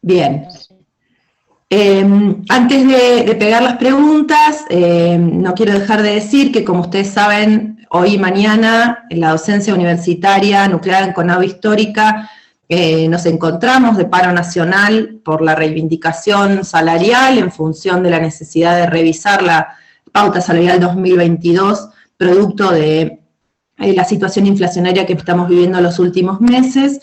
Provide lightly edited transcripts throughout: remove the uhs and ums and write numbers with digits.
Bien. Antes de pegar las preguntas, no quiero dejar de decir que, como ustedes saben, hoy y mañana en la docencia universitaria nuclear en CONAVE Histórica nos encontramos de paro nacional por la reivindicación salarial en función de la necesidad de revisar la pauta salarial 2022, producto de la situación inflacionaria que estamos viviendo en los últimos meses.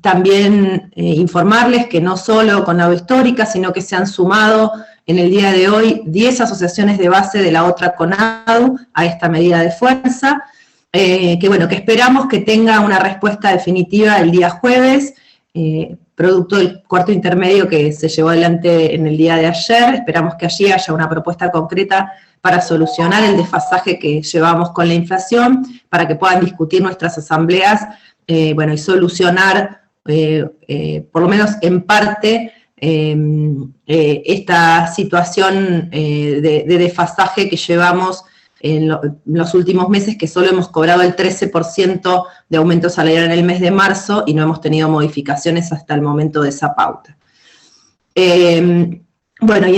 También informarles que no solo CONAVE Histórica, sino que se han sumado en el día de hoy 10 asociaciones de base de la otra CONADU a esta medida de fuerza, que esperamos que tenga una respuesta definitiva el día jueves, producto del cuarto intermedio que se llevó adelante en el día de ayer. Esperamos que allí haya una propuesta concreta para solucionar el desfasaje que llevamos con la inflación, para que puedan discutir nuestras asambleas y solucionar, por lo menos en parte, esta situación de desfasaje que llevamos en los últimos meses, que solo hemos cobrado el 13% de aumento salarial en el mes de marzo y no hemos tenido modificaciones hasta el momento de esa pauta. Y en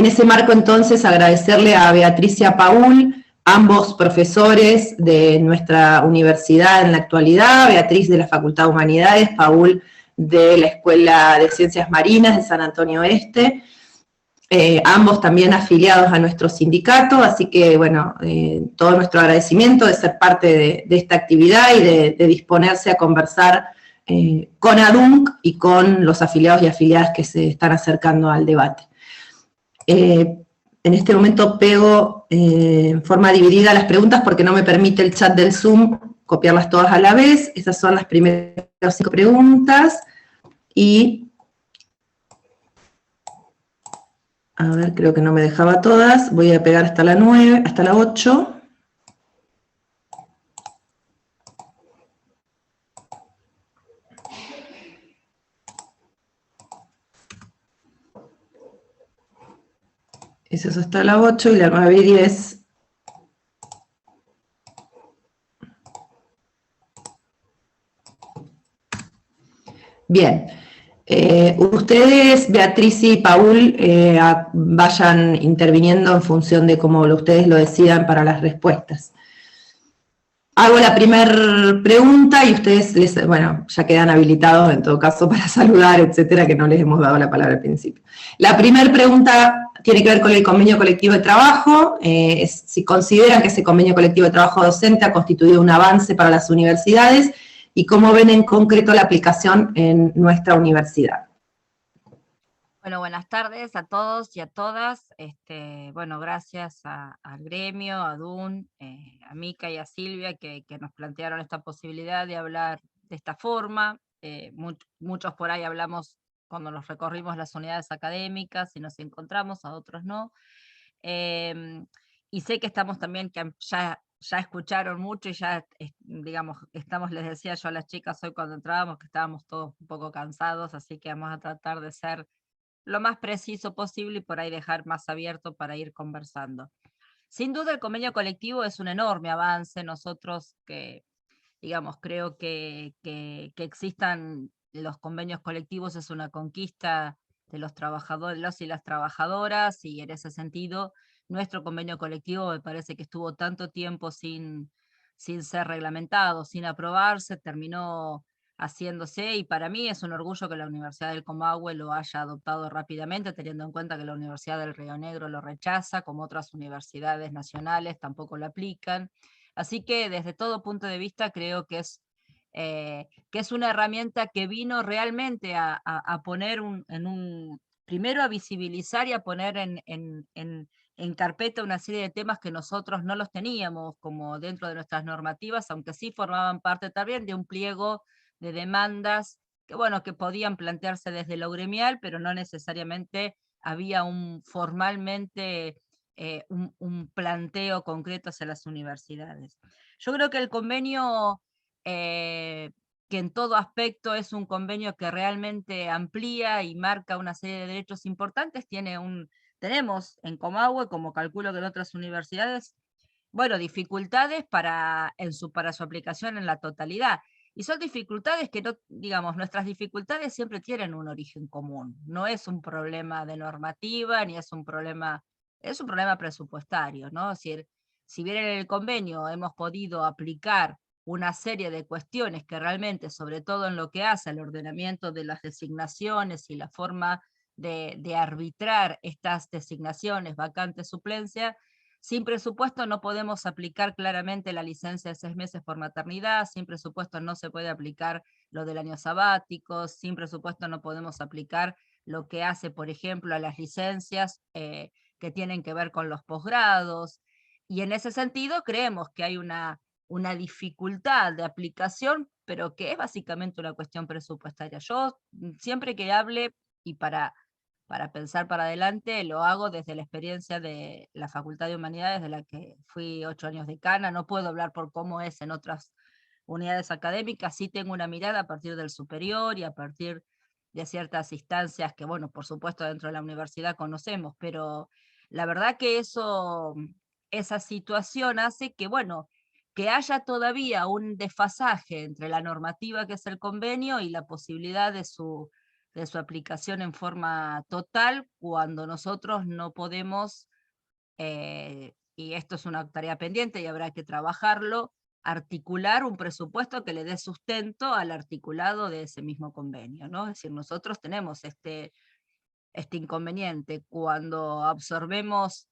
ese marco, entonces, agradecerle a Beatriz y a Paul, ambos profesores de nuestra universidad en la actualidad, Beatriz de la Facultad de Humanidades, Paul de la Escuela de Ciencias Marinas de San Antonio Este, ambos también afiliados a nuestro sindicato, así que todo nuestro agradecimiento de ser parte de esta actividad y de disponerse a conversar con ADUNC y con los afiliados y afiliadas que se están acercando al debate. En este momento pego en forma dividida las preguntas porque no me permite el chat del Zoom copiarlas todas a la vez. Esas son las primeras 5 preguntas. Y, a ver, creo que no me dejaba todas. Voy a pegar hasta la 9, hasta la 8. Esa es hasta la 8 y la 9 y 10. Bien. Ustedes, Beatriz y Paul, vayan interviniendo en función de cómo ustedes lo decidan para las respuestas. Hago la primera pregunta y ustedes, ya quedan habilitados en todo caso para saludar, etcétera, que no les hemos dado la palabra al principio. La primera pregunta tiene que ver con el convenio colectivo de trabajo, si consideran que ese convenio colectivo de trabajo docente ha constituido un avance para las universidades y cómo ven en concreto la aplicación en nuestra universidad. Bueno, buenas tardes a todos y a todas. Gracias al gremio, a DUN, a Mica y a Silvia que nos plantearon esta posibilidad de hablar de esta forma. Muchos por ahí hablamos cuando nos recorrimos las unidades académicas y nos encontramos, a otros no. Y sé que estamos también, que ya escucharon mucho y ya, digamos, les decía yo a las chicas hoy cuando entrábamos que estábamos todos un poco cansados, así que vamos a tratar de ser lo más preciso posible y por ahí dejar más abierto para ir conversando. Sin duda el convenio colectivo es un enorme avance. Nosotros creo que existan los convenios colectivos es una conquista de los trabajadores, los y las trabajadoras, y en ese sentido nuestro convenio colectivo me parece que estuvo tanto tiempo sin ser reglamentado, sin aprobarse, terminó haciéndose, y para mí es un orgullo que la Universidad del Comahue lo haya adoptado rápidamente, teniendo en cuenta que la Universidad del Río Negro lo rechaza, como otras universidades nacionales tampoco lo aplican. Así que desde todo punto de vista creo que es una herramienta que vino realmente a poner primero a visibilizar y a poner en carpeta una serie de temas que nosotros no los teníamos como dentro de nuestras normativas, aunque sí formaban parte también de un pliego de demandas que podían plantearse desde lo gremial, pero no necesariamente había formalmente un planteo concreto hacia las universidades. Yo creo que el convenio, que en todo aspecto es un convenio que realmente amplía y marca una serie de derechos importantes, tenemos en Comahue, como calculo que en otras universidades, dificultades para su aplicación en la totalidad. Y son dificultades que no, digamos, nuestras dificultades siempre tienen un origen común. No es un problema de normativa, ni es un problema presupuestario, ¿no? Es decir, si bien en el convenio hemos podido aplicar una serie de cuestiones que realmente, sobre todo en lo que hace al ordenamiento de las designaciones y la forma de arbitrar estas designaciones, vacantes, suplencia, sin presupuesto no podemos aplicar claramente la licencia de 6 meses por maternidad, sin presupuesto no se puede aplicar lo del año sabático, sin presupuesto no podemos aplicar lo que hace, por ejemplo, a las licencias que tienen que ver con los posgrados. Y en ese sentido creemos que hay una dificultad de aplicación, pero que es básicamente una cuestión presupuestaria. Yo siempre que hable, y para pensar para adelante, lo hago desde la experiencia de la Facultad de Humanidades, de la que fui 8 años decana. No puedo hablar por cómo es en otras unidades académicas, sí tengo una mirada a partir del superior y a partir de ciertas instancias que, bueno, por supuesto dentro de la universidad conocemos, pero la verdad que esa situación hace que, bueno, que haya todavía un desfasaje entre la normativa que es el convenio y la posibilidad de su aplicación en forma total cuando nosotros no podemos, y esto es una tarea pendiente y habrá que trabajarlo, articular un presupuesto que le dé sustento al articulado de ese mismo convenio, ¿no? Es decir, nosotros tenemos este inconveniente cuando absorbemos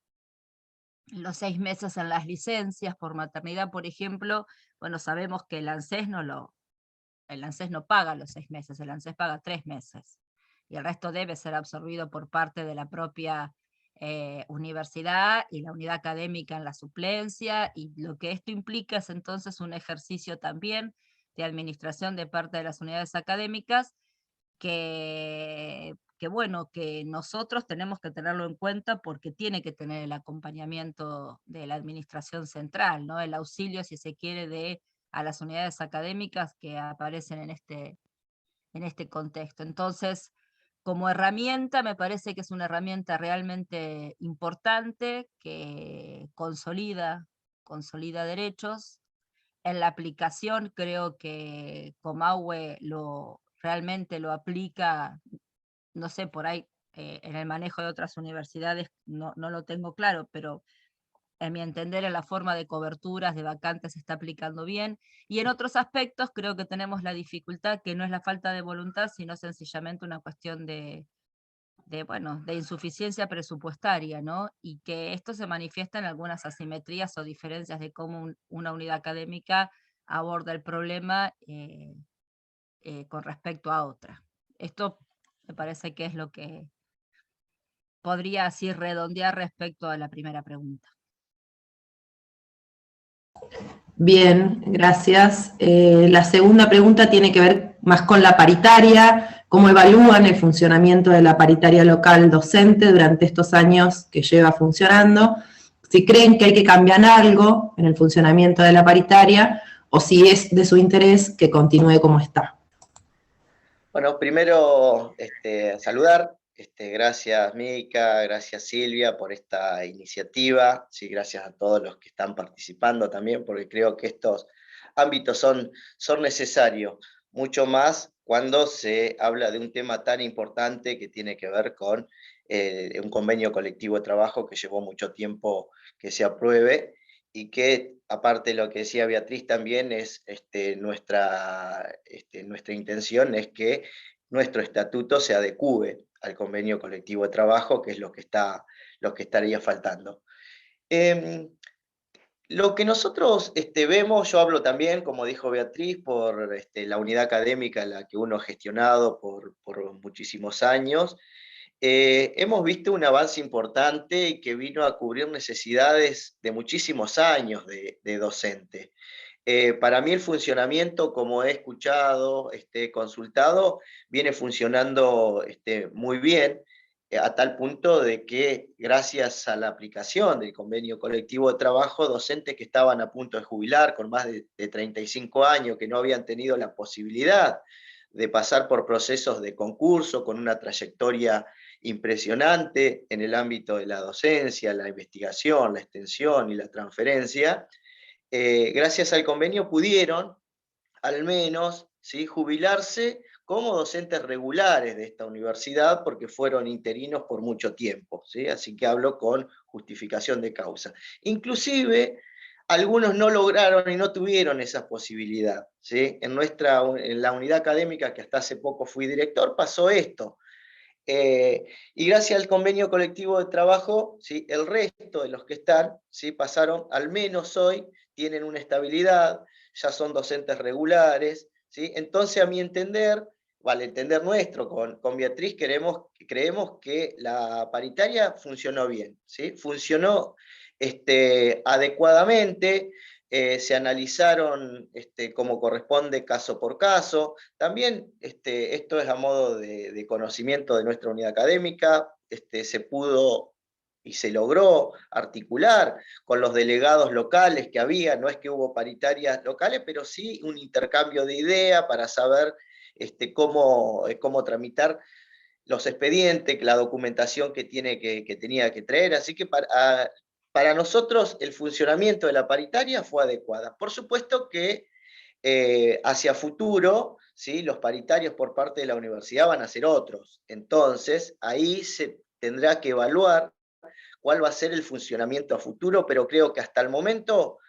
los 6 meses en las licencias por maternidad, por ejemplo. Bueno, sabemos que el ANSES no paga los 6 meses, el ANSES paga 3 meses, y el resto debe ser absorbido por parte de la propia universidad y la unidad académica en la suplencia, y lo que esto implica es entonces un ejercicio también de administración de parte de las unidades académicas bueno, que nosotros tenemos que tenerlo en cuenta porque tiene que tener el acompañamiento de la administración central, ¿no? El auxilio, si se quiere, a las unidades académicas que aparecen en este contexto. Entonces, como herramienta, me parece que es una herramienta realmente importante que consolida derechos. En la aplicación creo que Comahue realmente lo aplica, no sé, por ahí en el manejo de otras universidades no lo tengo claro, pero en mi entender en la forma de coberturas de vacantes se está aplicando bien, y en otros aspectos creo que tenemos la dificultad que no es la falta de voluntad, sino sencillamente una cuestión bueno, de insuficiencia presupuestaria, ¿no? Y que esto se manifiesta en algunas asimetrías o diferencias de cómo una unidad académica aborda el problema con respecto a otra. Esto me parece que es lo que podría así redondear respecto a la primera pregunta. Bien, gracias. La segunda pregunta tiene que ver más con la paritaria. ¿Cómo evalúan el funcionamiento de la paritaria local docente durante estos años que lleva funcionando? Si creen que hay que cambiar algo en el funcionamiento de la paritaria o si es de su interés que continúe como está. Bueno, primero saludar. Gracias Mica, gracias Silvia por esta iniciativa, sí, gracias a todos los que están participando también, porque creo que estos ámbitos son necesarios, mucho más cuando se habla de un tema tan importante que tiene que ver con un convenio colectivo de trabajo que llevó mucho tiempo que se apruebe, y que, aparte de lo que decía Beatriz también, es nuestra intención es que nuestro estatuto se adecúe al convenio colectivo de trabajo, que es lo que estaría faltando. Lo que nosotros vemos, yo hablo también, como dijo Beatriz, por la unidad académica en la que uno ha gestionado por muchísimos años. Hemos visto un avance importante que vino a cubrir necesidades de muchísimos años de docente. Para mí el funcionamiento, como he escuchado, consultado, viene funcionando muy bien, a tal punto de que gracias a la aplicación del convenio colectivo de trabajo, docentes que estaban a punto de jubilar con más de 35 años, que no habían tenido la posibilidad de pasar por procesos de concurso con una trayectoria impresionante en el ámbito de la docencia, la investigación, la extensión y la transferencia, gracias al convenio pudieron al menos, ¿sí?, jubilarse como docentes regulares de esta universidad, porque fueron interinos por mucho tiempo, ¿sí? Así que hablo con justificación de causa. Inclusive, algunos no lograron y no tuvieron esa posibilidad, ¿sí? En la unidad académica, que hasta hace poco fui director, pasó esto. Y gracias al convenio colectivo de trabajo, ¿sí?, el resto de los que están, ¿sí?, pasaron, al menos hoy, tienen una estabilidad, ya son docentes regulares, ¿sí? Entonces, a mi entender, al entender nuestro, con Beatriz, creemos que la paritaria funcionó bien, ¿sí? Funcionó adecuadamente, se analizaron como corresponde caso por caso. También esto es a modo de conocimiento de nuestra unidad académica, se pudo y se logró articular con los delegados locales que había, no es que hubo paritarias locales, pero sí un intercambio de ideas para saber cómo tramitar los expedientes, la documentación que tenía que traer, así que para nosotros el funcionamiento de la paritaria fue adecuada. Por supuesto que hacia futuro, ¿sí?, los paritarios por parte de la universidad van a ser otros. Entonces, ahí se tendrá que evaluar cuál va a ser el funcionamiento a futuro, pero creo que hasta el momento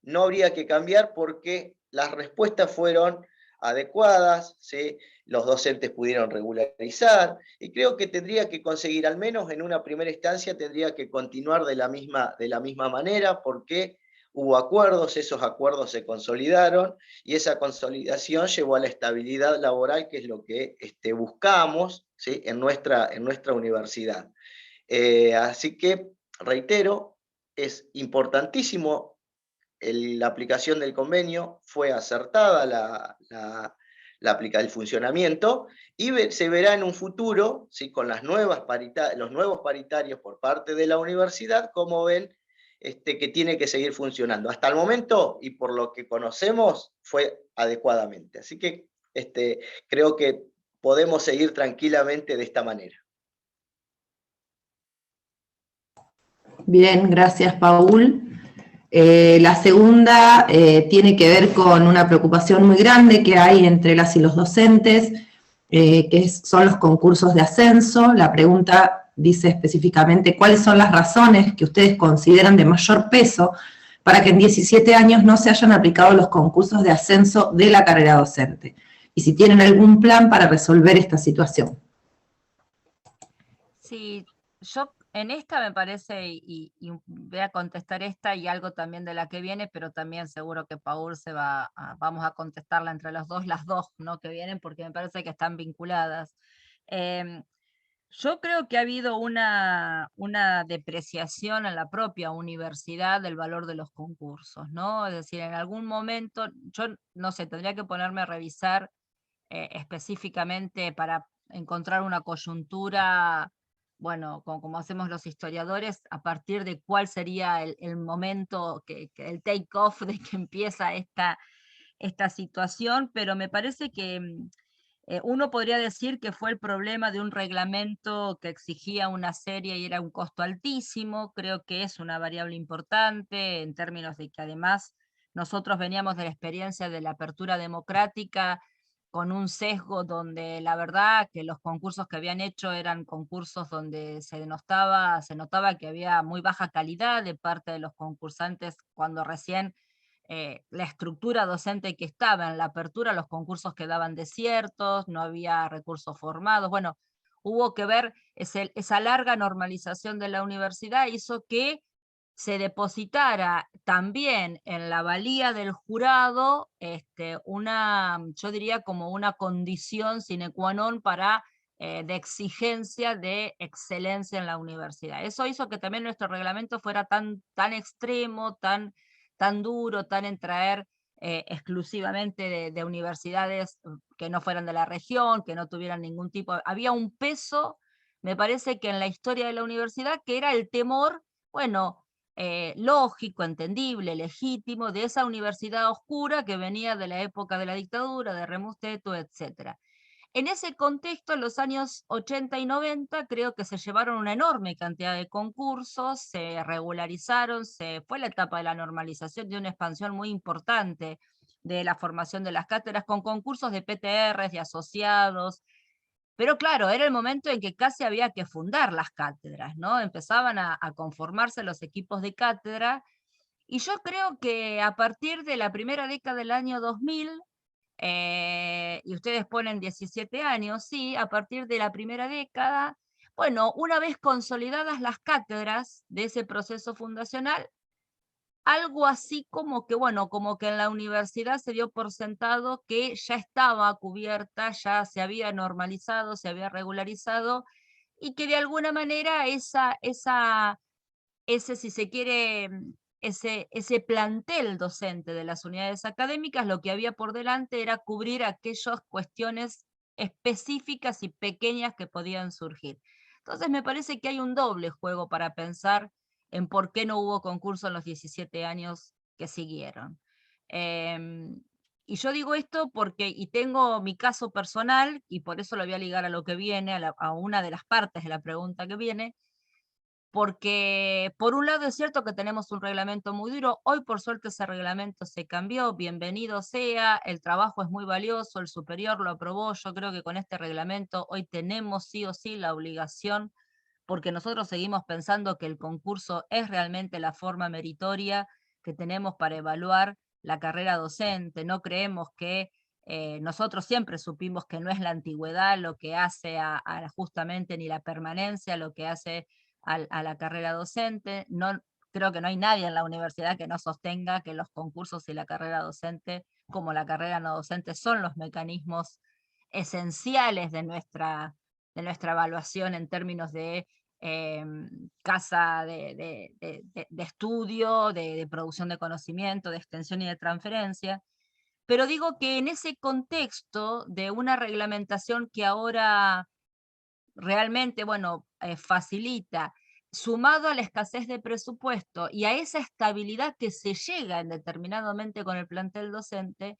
no habría que cambiar porque las respuestas fueron adecuadas, ¿sí?, los docentes pudieron regularizar, y creo que tendría que conseguir, al menos en una primera instancia, tendría que continuar de la misma manera, porque hubo acuerdos, esos acuerdos se consolidaron, y esa consolidación llevó a la estabilidad laboral, que es lo que buscamos, ¿sí?, en nuestra universidad. Así que, reitero, es importantísimo la aplicación del convenio, fue acertada el funcionamiento, y se verá en un futuro, ¿sí?, con los nuevos paritarios por parte de la universidad, cómo ven que tiene que seguir funcionando. Hasta el momento, y por lo que conocemos, fue adecuadamente. Así que creo que podemos seguir tranquilamente de esta manera. Bien, gracias, Paul. La segunda tiene que ver con una preocupación muy grande que hay entre las y los docentes, son los concursos de ascenso. La pregunta dice específicamente cuáles son las razones que ustedes consideran de mayor peso para que en 17 años no se hayan aplicado los concursos de ascenso de la carrera docente, y si tienen algún plan para resolver esta situación. Sí, yo en esta me parece, y voy a contestar esta y algo también de la que viene, pero también seguro que Paul vamos a contestarla entre los dos, las dos, ¿no?, que vienen, porque me parece que están vinculadas. Yo creo que ha habido una depreciación en la propia universidad del valor de los concursos, ¿no? Es decir, en algún momento, yo no sé, tendría que ponerme a revisar específicamente para encontrar una coyuntura, bueno, como hacemos los historiadores, a partir de cuál sería el momento, el take-off de que empieza esta situación, pero me parece que uno podría decir que fue el problema de un reglamento que exigía una serie y era un costo altísimo. Creo que es una variable importante en términos de que además nosotros veníamos de la experiencia de la apertura democrática con un sesgo donde la verdad que los concursos que habían hecho eran concursos donde se notaba que había muy baja calidad de parte de los concursantes cuando recién la estructura docente que estaba en la apertura, los concursos quedaban desiertos, no había recursos formados. Bueno, hubo que ver esa larga normalización de la universidad hizo que se depositara también en la valía del jurado yo diría como una condición sine qua non de exigencia de excelencia en la universidad. Eso hizo que también nuestro reglamento fuera tan extremo, tan duro, tan en traer exclusivamente de universidades que no fueran de la región, que no tuvieran ningún tipo había un peso, me parece que en la historia de la universidad, que era el temor, bueno, lógico, entendible, legítimo, de esa universidad oscura que venía de la época de la dictadura, de Remusteto, etc. En ese contexto, en los años 80 y 90, creo que se llevaron una enorme cantidad de concursos, se regularizaron, fue la etapa de la normalización, de una expansión muy importante de la formación de las cátedras, con concursos de PTRs, de asociados. Pero claro, era el momento en que casi había que fundar las cátedras, ¿no? Empezaban a conformarse los equipos de cátedra, y yo creo que a partir de la primera década del año 2000, y ustedes ponen 17 años, sí, a partir de la primera década, bueno, una vez consolidadas las cátedras de ese proceso fundacional, algo así como que, bueno, como que en la universidad se dio por sentado que ya estaba cubierta, ya se había normalizado, se había regularizado, y que de alguna manera ese, si se quiere, ese plantel docente de las unidades académicas, lo que había por delante era cubrir aquellas cuestiones específicas y pequeñas que podían surgir. Entonces me parece que hay un doble juego para pensar en por qué no hubo concurso en los 17 años que siguieron. Y yo digo esto porque, y tengo mi caso personal, y por eso lo voy a ligar a lo que viene, a una de las partes de la pregunta que viene, porque por un lado es cierto que tenemos un reglamento muy duro, hoy por suerte ese reglamento se cambió, bienvenido sea, el trabajo es muy valioso, el superior lo aprobó, yo creo que con este reglamento hoy tenemos sí o sí la obligación, porque nosotros seguimos pensando que el concurso es realmente la forma meritoria que tenemos para evaluar la carrera docente, no creemos que nosotros siempre supimos que no es la antigüedad lo que hace justamente ni la permanencia, lo que hace a la carrera docente. No, creo que no hay nadie en la universidad que no sostenga que los concursos y la carrera docente, como la carrera no docente, son los mecanismos esenciales de nuestra evaluación en términos de casa de estudio, de producción de conocimiento, de extensión y de transferencia. Pero digo que en ese contexto de una reglamentación que ahora realmente, bueno, facilita, sumado a la escasez de presupuesto y a esa estabilidad que se llega en determinadamente con el plantel docente,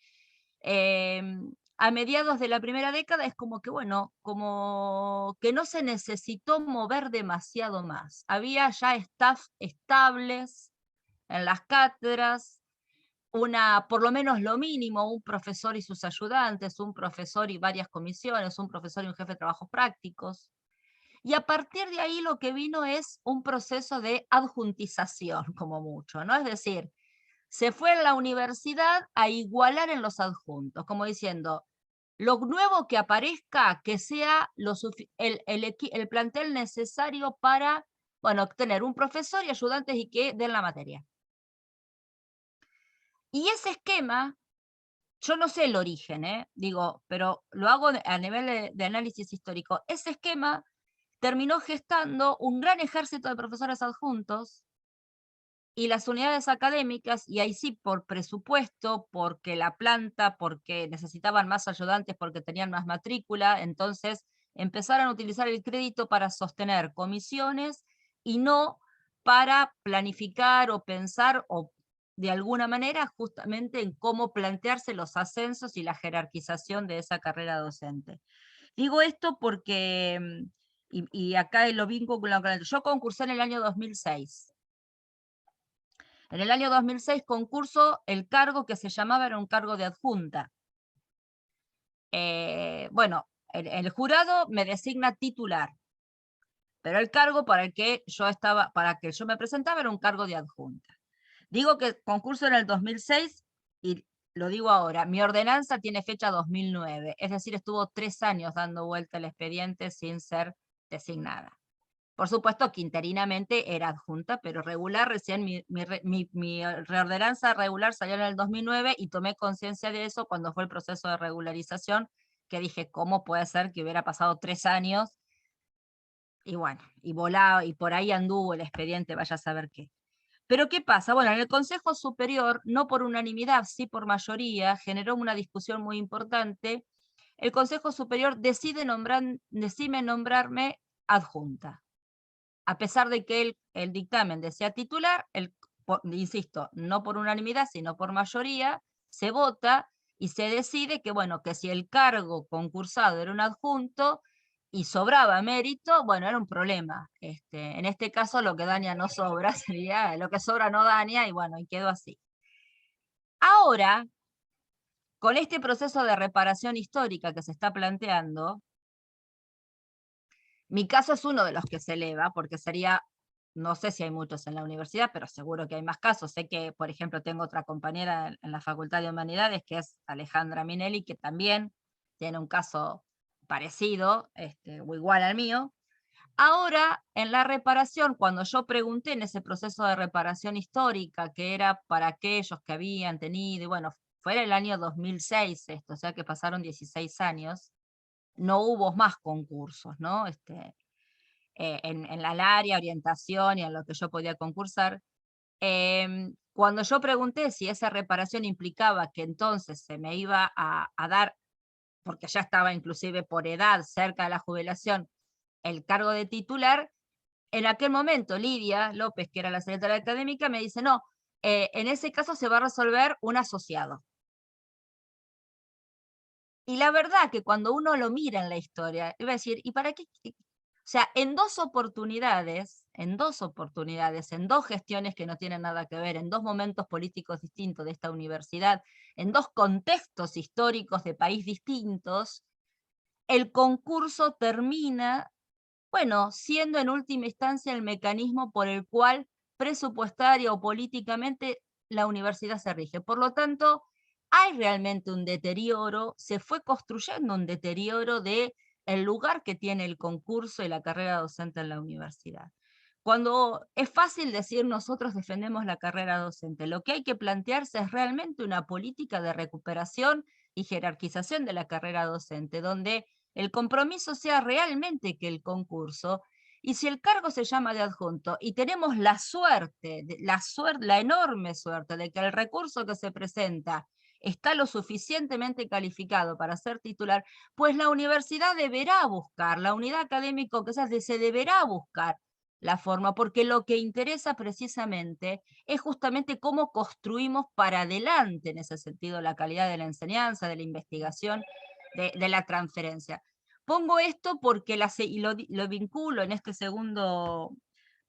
a mediados de la primera década es como que, bueno, como que no se necesitó mover demasiado más. Había ya staff estables en las cátedras, por lo menos lo mínimo, un profesor y sus ayudantes, un profesor y varias comisiones, un profesor y un jefe de trabajos prácticos. Y a partir de ahí lo que vino es un proceso de adjuntización, como mucho, ¿no? Es decir, se fue en la universidad a igualar en los adjuntos, como diciendo, lo nuevo que aparezca, que sea el plantel necesario para, bueno, tener un profesor y ayudantes y que den la materia. Y ese esquema, yo no sé el origen, digo, pero lo hago a nivel de análisis histórico. Ese esquema terminó gestando un gran ejército de profesores adjuntos y las unidades académicas, y ahí sí por presupuesto, porque la planta, porque necesitaban más ayudantes, porque tenían más matrícula, entonces empezaron a utilizar el crédito para sostener comisiones y no para planificar o pensar o de alguna manera justamente en cómo plantearse los ascensos y la jerarquización de esa carrera docente. Digo esto porque, y acá lo vinculo con yo concursé en el año 2006. En el año 2006 concurso, el cargo que se llamaba era un cargo de adjunta. Bueno, el jurado me designa titular, pero el cargo para que yo me presentaba era un cargo de adjunta. Digo que concurso en el 2006 y lo digo ahora, mi ordenanza tiene fecha 2009, es decir, estuvo 3 años dando vuelta el expediente sin ser designada. Por supuesto que interinamente era adjunta, pero regular, recién mi reordenanza regular salió en el 2009 y tomé conciencia de eso cuando fue el proceso de regularización, que dije, ¿cómo puede ser que hubiera pasado 3 años? Y bueno, y volaba, y por ahí anduvo el expediente, vaya a saber qué. Pero ¿qué pasa? Bueno, en el Consejo Superior, no por unanimidad, sí por mayoría, generó una discusión muy importante. El Consejo Superior decide nombrarme adjunta. A pesar de que el dictamen decía titular, insisto, no por unanimidad, sino por mayoría, se vota y se decide que, bueno, que si el cargo concursado era un adjunto y sobraba mérito, bueno, era un problema. En este caso lo que daña no sobra, sería lo que sobra no daña, y bueno, y quedó así. Ahora, con este proceso de reparación histórica que se está planteando, mi caso es uno de los que se eleva, porque sería, no sé si hay muchos en la universidad, pero seguro que hay más casos. Sé que, por ejemplo, tengo otra compañera en la Facultad de Humanidades, que es Alejandra Minelli, que también tiene un caso parecido, o igual al mío. Ahora, en la reparación, cuando yo pregunté en ese proceso de reparación histórica, que era para aquellos que habían tenido, y bueno, fue el año 2006 esto, o sea que pasaron 16 años, no hubo más concursos, ¿no? En la área, orientación y en lo que yo podía concursar. Cuando yo pregunté si esa reparación implicaba que entonces se me iba a dar, porque ya estaba inclusive por edad cerca de la jubilación, el cargo de titular, en aquel momento Lidia López, que era la secretaria académica, me dice, no, en ese caso se va a resolver un asociado. Y la verdad que cuando uno lo mira en la historia, iba a decir, ¿y para qué? O sea, en dos oportunidades, en dos gestiones que no tienen nada que ver, en dos momentos políticos distintos de esta universidad, en dos contextos históricos de país distintos, el concurso termina, bueno, siendo en última instancia el mecanismo por el cual presupuestaria o políticamente la universidad se rige. Por lo tanto, hay realmente un deterioro, se fue construyendo un deterioro de el lugar que tiene el concurso y la carrera docente en la universidad. Cuando es fácil decir nosotros defendemos la carrera docente, lo que hay que plantearse es realmente una política de recuperación y jerarquización de la carrera docente, donde el compromiso sea realmente que el concurso, y si el cargo se llama de adjunto, y tenemos la enorme suerte de que el recurso que se presenta está lo suficientemente calificado para ser titular, pues la universidad deberá buscar, la unidad académica que se deberá buscar la forma, porque lo que interesa precisamente es justamente cómo construimos para adelante en ese sentido la calidad de la enseñanza, de la investigación, de la transferencia. Pongo esto porque lo vinculo en este segundo,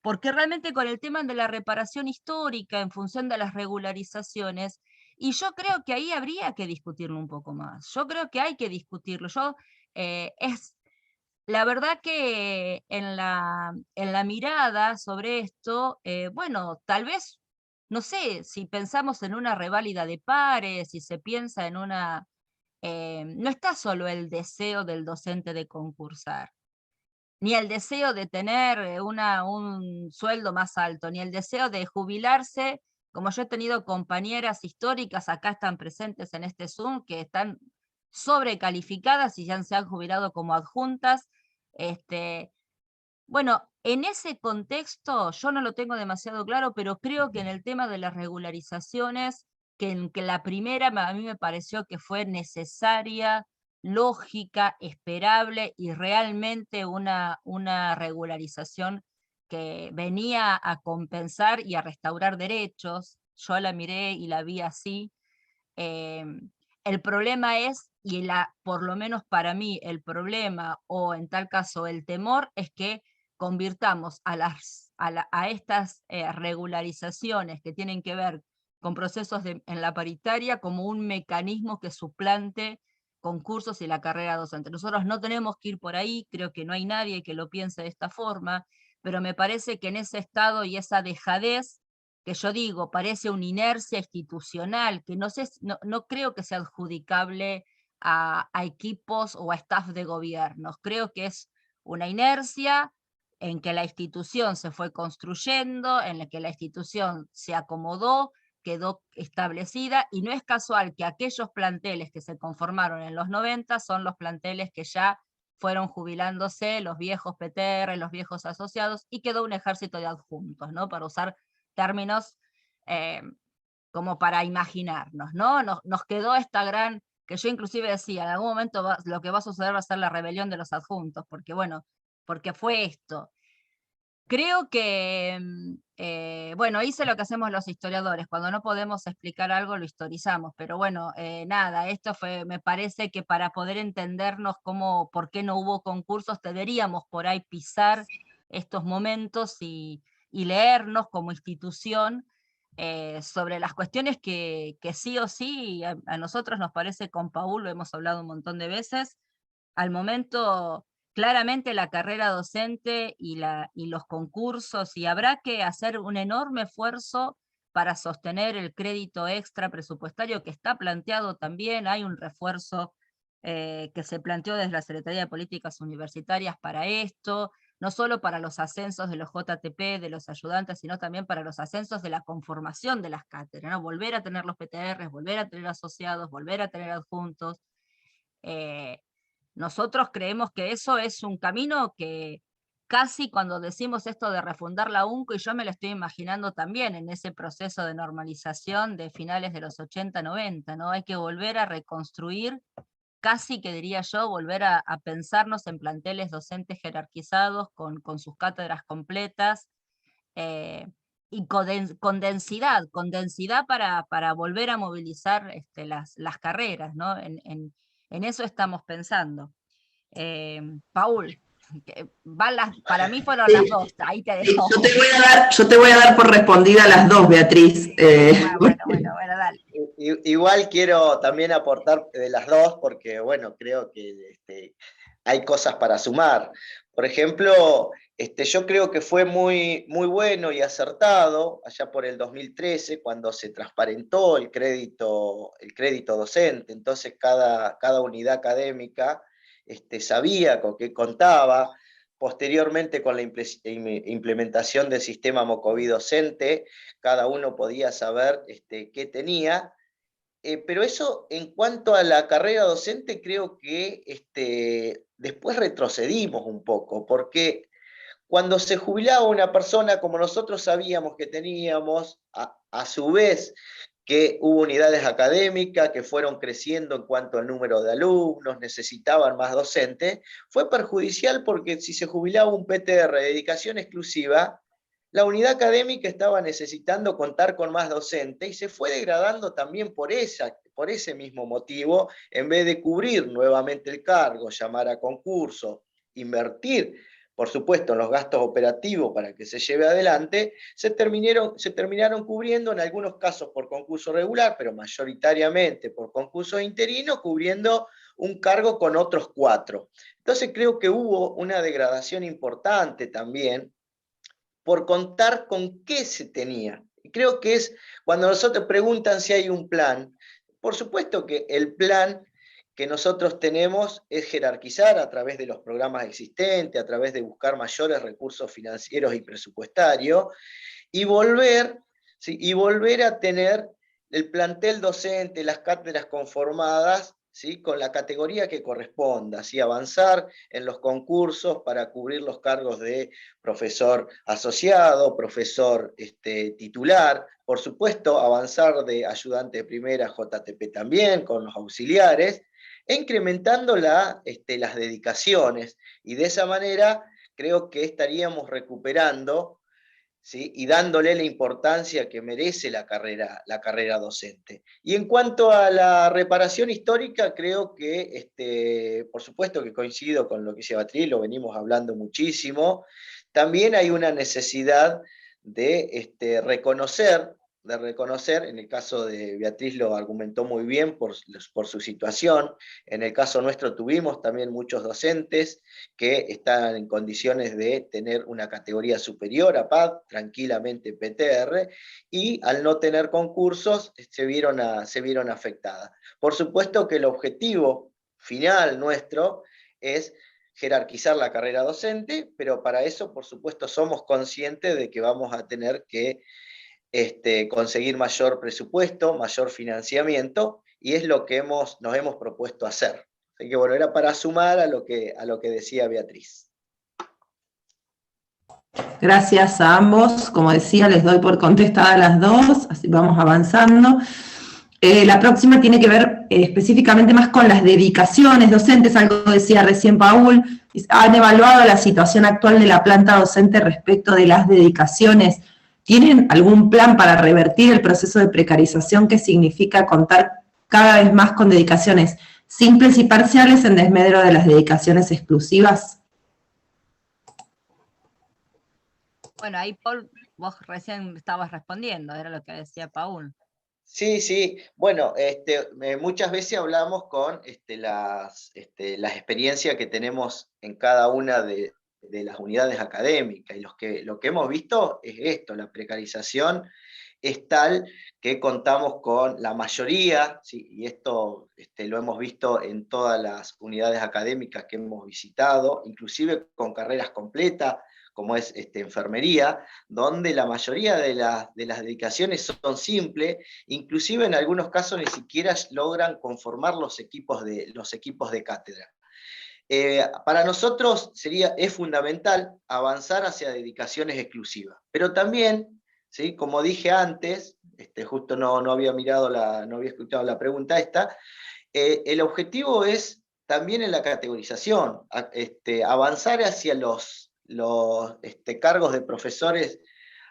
porque realmente con el tema de la reparación histórica en función de las regularizaciones, y yo creo que ahí habría que discutirlo un poco más. Yo creo que hay que discutirlo. La verdad que en la mirada sobre esto, bueno, tal vez, no sé, si pensamos en una reválida de pares, si se piensa en una, no está solo el deseo del docente de concursar, ni el deseo de tener un sueldo más alto, ni el deseo de jubilarse, como yo he tenido compañeras históricas, acá están presentes en este Zoom, que están sobrecalificadas y ya se han jubilado como adjuntas. Bueno, en ese contexto yo no lo tengo demasiado claro, pero creo que en el tema de las regularizaciones, que la primera a mí me pareció que fue necesaria, lógica, esperable y realmente una regularización que venía a compensar y a restaurar derechos. Yo la miré y la vi así. El problema es, por lo menos para mí, el problema o en tal caso el temor es que convirtamos a estas regularizaciones que tienen que ver con procesos en la paritaria como un mecanismo que suplante concursos y la carrera docente. Nosotros no tenemos que ir por ahí, creo que no hay nadie que lo piense de esta forma, pero me parece que en ese estado y esa dejadez que yo digo, parece una inercia institucional, que no creo que sea adjudicable a equipos o a staff de gobiernos. Creo que es una inercia en que la institución se fue construyendo, en la que la institución se acomodó, quedó establecida, y no es casual que aquellos planteles que se conformaron en los 90 son los planteles que ya fueron jubilándose, los viejos PTR, los viejos asociados, y quedó un ejército de adjuntos, ¿no? Para usar términos eh, como para imaginarnos, ¿no? Nos quedó esta gran, que yo inclusive decía, en algún momento lo que va a suceder va a ser la rebelión de los adjuntos, porque bueno, porque fue esto. Creo que, bueno, hice lo que hacemos los historiadores, cuando no podemos explicar algo lo historizamos, pero bueno, nada, esto fue, me parece que para poder entendernos por qué no hubo concursos, deberíamos por ahí pisar estos momentos y leernos como institución, sobre las cuestiones que sí o sí a nosotros nos parece, con Paul lo hemos hablado un montón de veces, al momento claramente la carrera docente y los concursos, y habrá que hacer un enorme esfuerzo para sostener el crédito extra presupuestario que está planteado también. Hay un refuerzo que se planteó desde la Secretaría de Políticas Universitarias para esto, no solo para los ascensos de los JTP, de los ayudantes, sino también para los ascensos de la conformación de las cátedras, ¿no? Volver a tener los PTRs, volver a tener asociados, volver a tener adjuntos. Nosotros creemos que eso es un camino que casi, cuando decimos esto de refundar la UNCO, y yo me lo estoy imaginando también en ese proceso de normalización de finales de los 80, 90, ¿no? Hay que volver a reconstruir, casi que diría yo, volver a pensarnos en planteles docentes jerarquizados, con sus cátedras completas, y con densidad para volver a movilizar las carreras, ¿no? En eso estamos pensando. Paul, para mí fueron las dos, ahí te dejo. Yo te voy a dar por respondida las dos, Beatriz. Bueno, dale. Igual quiero también aportar de las dos, porque bueno, creo que hay cosas para sumar. Por ejemplo, yo creo que fue muy, muy bueno y acertado allá por el 2013, cuando se transparentó el crédito docente. Entonces cada unidad académica sabía con qué contaba. Posteriormente, con la implementación del sistema Mocoví docente, cada uno podía saber qué tenía. Pero eso, en cuanto a la carrera docente, creo que después retrocedimos un poco, porque cuando se jubilaba una persona, como nosotros sabíamos que teníamos, a su vez que hubo unidades académicas que fueron creciendo en cuanto al número de alumnos, necesitaban más docentes, fue perjudicial, porque si se jubilaba un PTR de dedicación exclusiva, la unidad académica estaba necesitando contar con más docentes y se fue degradando también por ese mismo motivo. En vez de cubrir nuevamente el cargo, llamar a concurso, invertir, por supuesto, en los gastos operativos para que se lleve adelante, se terminaron cubriendo en algunos casos por concurso regular, pero mayoritariamente por concurso interino, cubriendo un cargo con otros 4. Entonces creo que hubo una degradación importante también, por contar con qué se tenía. Y creo que es cuando nosotros preguntan si hay un plan. Por supuesto que el plan que nosotros tenemos es jerarquizar a través de los programas existentes, a través de buscar mayores recursos financieros y presupuestarios, y volver a tener el plantel docente, las cátedras conformadas, ¿sí?, con la categoría que corresponda, ¿sí?, avanzar en los concursos para cubrir los cargos de profesor asociado, profesor titular, por supuesto avanzar de ayudante de primera, JTP también, con los auxiliares, e incrementando las dedicaciones, y de esa manera creo que estaríamos recuperando, ¿sí?, y dándole la importancia que merece la carrera docente. Y en cuanto a la reparación histórica, creo que, por supuesto que coincido con lo que dice Beatriz, lo venimos hablando muchísimo. También hay una necesidad de reconocer, en el caso de Beatriz lo argumentó muy bien por su situación. En el caso nuestro tuvimos también muchos docentes que están en condiciones de tener una categoría superior a PAD, tranquilamente PTR, y al no tener concursos se vieron afectadas. Por supuesto que el objetivo final nuestro es jerarquizar la carrera docente, pero para eso, por supuesto, somos conscientes de que vamos a tener que conseguir mayor presupuesto, mayor financiamiento, y es lo que nos hemos propuesto hacer. Así que bueno, era para sumar a lo que decía Beatriz. Gracias a ambos. Como decía, les doy por contestada las dos, así vamos avanzando. La próxima tiene que ver específicamente más con las dedicaciones docentes, algo decía recién Paul. ¿Han evaluado la situación actual de la planta docente respecto de las dedicaciones? ¿Tienen algún plan para revertir el proceso de precarización que significa contar cada vez más con dedicaciones simples y parciales en desmedro de las dedicaciones exclusivas? Bueno, ahí Paul, vos recién estabas respondiendo, era lo que decía Paul. Sí, sí. Bueno, muchas veces hablamos con las experiencias que tenemos en cada una de las unidades académicas, y lo que hemos visto es esto: la precarización es tal que contamos con la mayoría, ¿sí? Y esto lo hemos visto en todas las unidades académicas que hemos visitado, inclusive con carreras completas, como es enfermería, donde la mayoría de las dedicaciones son simples, inclusive en algunos casos ni siquiera logran conformar los equipos de cátedra. Para nosotros es fundamental avanzar hacia dedicaciones exclusivas, pero también, ¿sí? Como dije antes, justo no había no había escuchado la pregunta esta, el objetivo es también en la categorización, avanzar hacia los cargos de profesores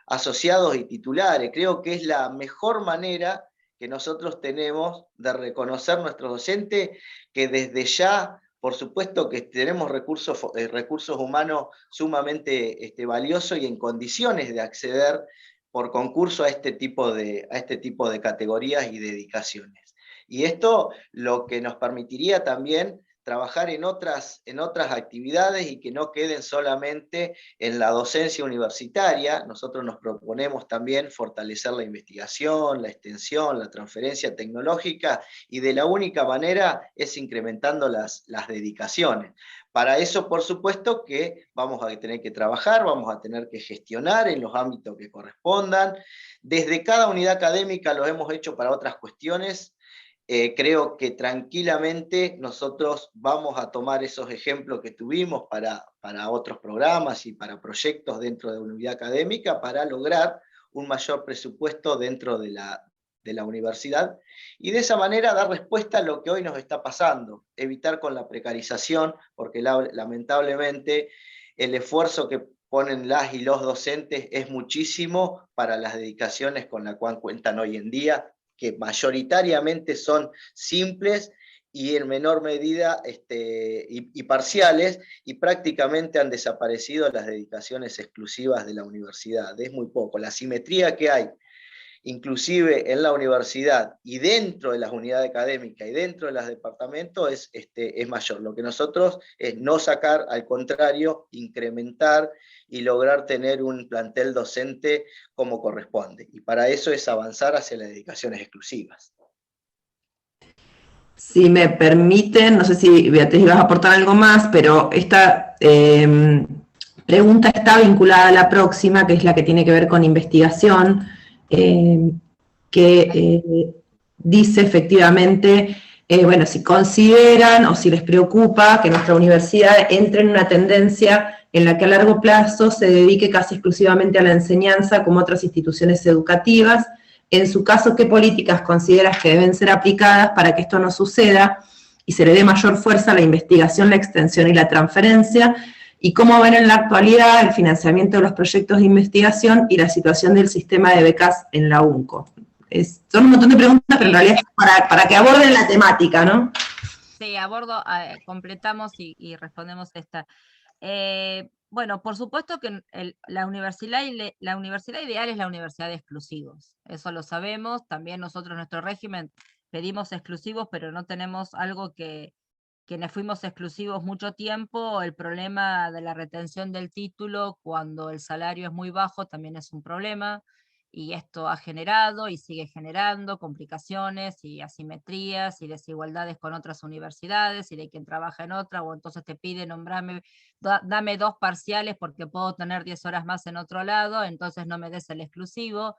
asociados y titulares. Creo que es la mejor manera que nosotros tenemos de reconocer nuestros docentes, que desde ya, por supuesto que tenemos recursos humanos sumamente valiosos y en condiciones de acceder por concurso a este tipo de categorías y dedicaciones. Y esto lo que nos permitiría también trabajar en otras actividades y que no queden solamente en la docencia universitaria. Nosotros nos proponemos también fortalecer la investigación, la extensión, la transferencia tecnológica, y de la única manera es incrementando las dedicaciones. Para eso, por supuesto, que vamos a tener que trabajar, vamos a tener que gestionar en los ámbitos que correspondan. Desde cada unidad académica lo hemos hecho para otras cuestiones. Creo que tranquilamente nosotros vamos a tomar esos ejemplos que tuvimos para otros programas y para proyectos dentro de una unidad académica, para lograr un mayor presupuesto dentro de la universidad, y de esa manera dar respuesta a lo que hoy nos está pasando, evitar con la precarización, porque lamentablemente el esfuerzo que ponen las y los docentes es muchísimo para las dedicaciones con las cuales cuentan hoy en día, que mayoritariamente son simples y en menor medida y parciales, y prácticamente han desaparecido las dedicaciones exclusivas de la universidad. Es muy poco. La simetría que hay, inclusive en la universidad y dentro de las unidades académicas y dentro de los departamentos, es mayor. Lo que nosotros es no sacar, al contrario, incrementar y lograr tener un plantel docente como corresponde. Y para eso es avanzar hacia las dedicaciones exclusivas. Si me permiten, no sé si Beatriz ibas a aportar algo más, pero esta pregunta está vinculada a la próxima, que es la que tiene que ver con investigación, que dice efectivamente, bueno, si consideran o si les preocupa que nuestra universidad entre en una tendencia en la que a largo plazo se dedique casi exclusivamente a la enseñanza como otras instituciones educativas. En su caso, ¿qué políticas consideras que deben ser aplicadas para que esto no suceda y se le dé mayor fuerza a la investigación, la extensión y la transferencia? ¿Y cómo ven en la actualidad el financiamiento de los proyectos de investigación y la situación del sistema de becas en la UNCO? Son un montón de preguntas, pero en realidad es para que aborden la temática, ¿no? Sí, completamos y respondemos esta. Bueno, por supuesto que la universidad ideal es la universidad de exclusivos, eso lo sabemos. También nosotros, nuestro régimen, pedimos exclusivos, pero no tenemos algo que quienes fuimos exclusivos mucho tiempo, el problema de la retención del título cuando el salario es muy bajo también es un problema, y esto ha generado y sigue generando complicaciones y asimetrías y desigualdades con otras universidades y de quien trabaja en otra, o entonces te pide dame 2 parciales porque puedo tener 10 horas más en otro lado, entonces no me des el exclusivo.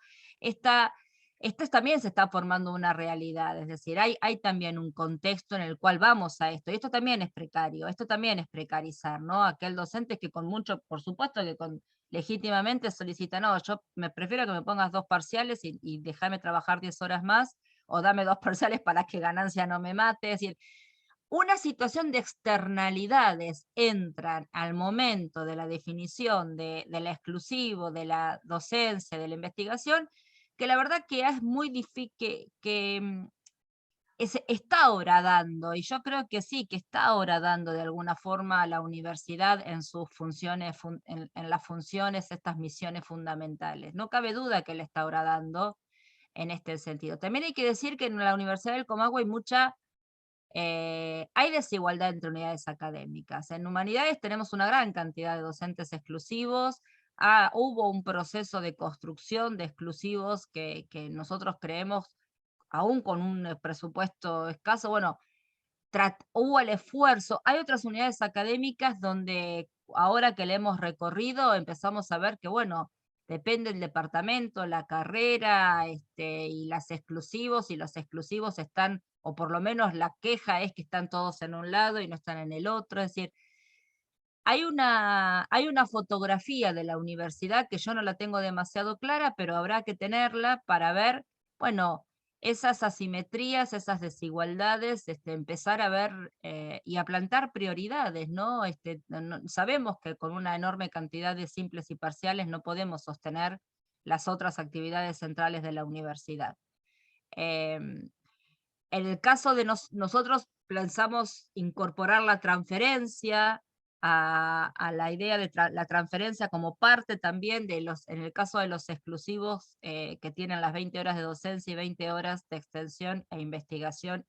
Esto también se está formando una realidad, es decir, hay también un contexto en el cual vamos a esto, y esto también es precario, esto también es precarizar, ¿no? Aquel docente que con mucho, por supuesto que legítimamente solicita, no, yo me prefiero que me pongas 2 parciales y déjame trabajar 10 horas más, o dame 2 parciales para que ganancia no me mate. Es decir, una situación de externalidades entran al momento de la definición de la exclusivo, de la docencia, de la investigación, que la verdad que es muy difícil, está horadando, y yo creo que sí, que está horadando de alguna forma a la universidad en sus funciones, en las funciones, estas misiones fundamentales. No cabe duda que le está horadando en este sentido. También hay que decir que en la Universidad del Comahue hay desigualdad entre unidades académicas. En humanidades tenemos una gran cantidad de docentes exclusivos. Hubo un proceso de construcción de exclusivos que nosotros creemos, aún con un presupuesto escaso, bueno, hubo el esfuerzo. Hay otras unidades académicas donde ahora que le hemos recorrido empezamos a ver que, bueno, depende del departamento, la carrera, y los exclusivos están, o por lo menos la queja es que están todos en un lado y no están en el otro. Es decir, hay una fotografía de la universidad que yo no la tengo demasiado clara, pero habrá que tenerla para ver, bueno, esas asimetrías, esas desigualdades, empezar a ver y a plantar prioridades, ¿no? Sabemos que con una enorme cantidad de simples y parciales no podemos sostener las otras actividades centrales de la universidad. En el caso de nosotros pensamos incorporar la transferencia a la idea de la transferencia como parte también de en el caso de los exclusivos que tienen las 20 horas de docencia y 20 horas de extensión e investigación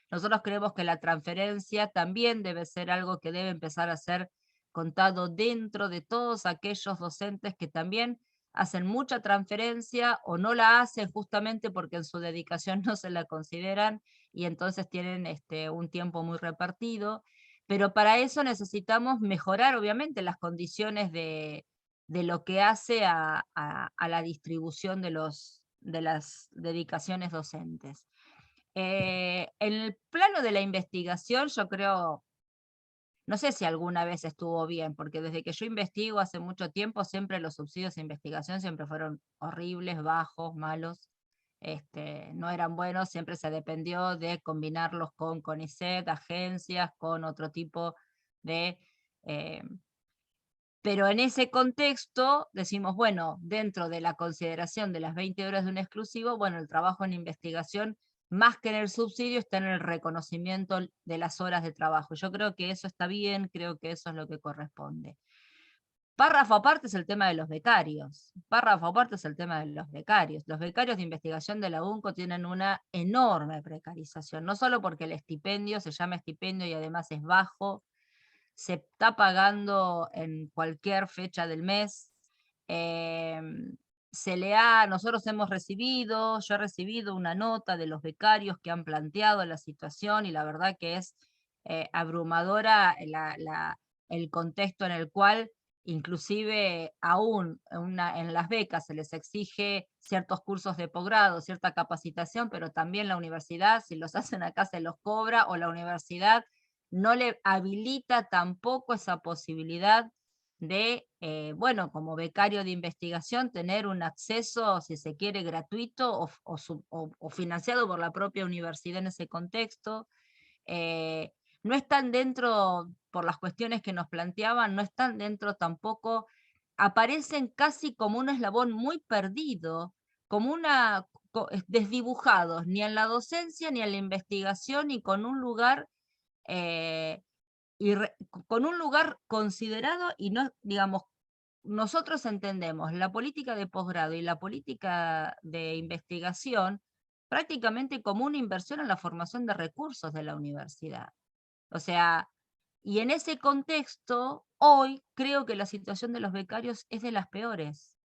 nosotros creemos que la transferencia también debe ser algo que debe empezar a ser contado dentro de todos aquellos docentes que también hacen mucha transferencia o no la hacen justamente porque en su dedicación no se la consideran y entonces tienen un tiempo muy repartido. Pero para eso necesitamos mejorar, obviamente, las condiciones de lo que hace a la distribución de las dedicaciones docentes. En el plano de la investigación, yo creo, no sé si alguna vez estuvo bien, porque desde que yo investigo hace mucho tiempo, siempre los subsidios de investigación siempre fueron horribles, bajos, malos. No eran buenos, siempre se dependió de combinarlos con CONICET, agencias, con otro tipo de... pero en ese contexto decimos, bueno, dentro de la consideración de las 20 horas de un exclusivo, bueno, el trabajo en investigación, más que en el subsidio, está en el reconocimiento de las horas de trabajo. Yo creo que eso está bien, creo que eso es lo que corresponde. Párrafo aparte es el tema de los becarios. Párrafo aparte es el tema de los becarios. Los becarios de investigación de la UNCO tienen una enorme precarización, no solo porque el estipendio se llama estipendio y además es bajo, se está pagando en cualquier fecha del mes. Nosotros hemos recibido, yo he recibido una nota de los becarios que han planteado la situación y la verdad que es abrumadora el contexto en el cual inclusive aún en las becas se les exige ciertos cursos de posgrado, cierta capacitación, pero también la universidad, si los hacen acá se los cobra, o la universidad no le habilita tampoco esa posibilidad de, bueno, como becario de investigación, tener un acceso, si se quiere, gratuito o financiado por la propia universidad en ese contexto. No están dentro, por las cuestiones que nos planteaban, no están dentro tampoco, aparecen casi como un eslabón muy perdido, como desdibujados, ni en la docencia, ni en la investigación, ni con un lugar, con un lugar considerado, y no, digamos, nosotros entendemos la política de posgrado y la política de investigación prácticamente como una inversión en la formación de recursos de la universidad. O sea, y en ese contexto, hoy creo que la situación de los becarios es de las peores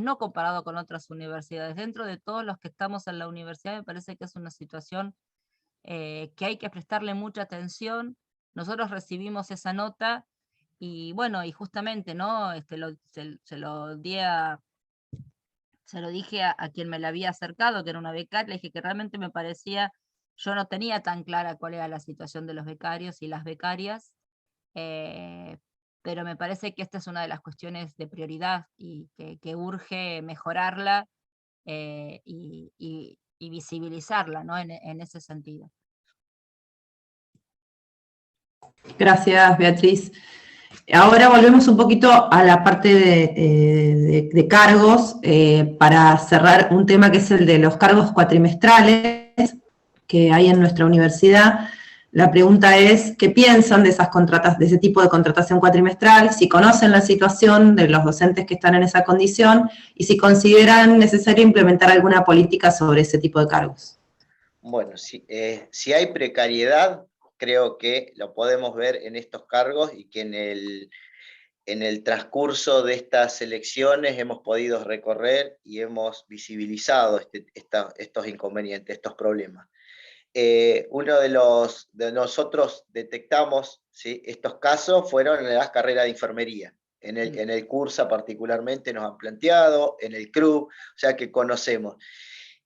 no comparado con otras universidades. Dentro de todos los que estamos en la universidad me parece que es una situación que hay que prestarle mucha atención. Nosotros recibimos esa nota y bueno, y justamente, ¿no? Se lo dije a quien me la había acercado, que era una becaria, le dije que realmente me parecía, yo no tenía tan clara cuál era la situación de los becarios y las becarias, pero me parece que esta es una de las cuestiones de prioridad y que urge mejorarla y visibilizarla, ¿no? En ese sentido. Gracias, Beatriz. Ahora volvemos un poquito a la parte de cargos, para cerrar un tema que es el de los cargos cuatrimestrales. que hay en nuestra universidad. La pregunta es, ¿qué piensan de de ese tipo de contratación cuatrimestral? Si conocen la situación de los docentes que están en esa condición y si consideran necesario implementar alguna política sobre ese tipo de cargos. Bueno, si hay precariedad, creo que lo podemos ver en estos cargos y que en el transcurso de estas elecciones hemos podido recorrer y hemos visibilizado estos inconvenientes, estos problemas. Uno de nosotros detectamos, ¿sí?, estos casos fueron en las carreras de enfermería. En el curso particularmente nos han planteado, en el CRU, o sea que conocemos.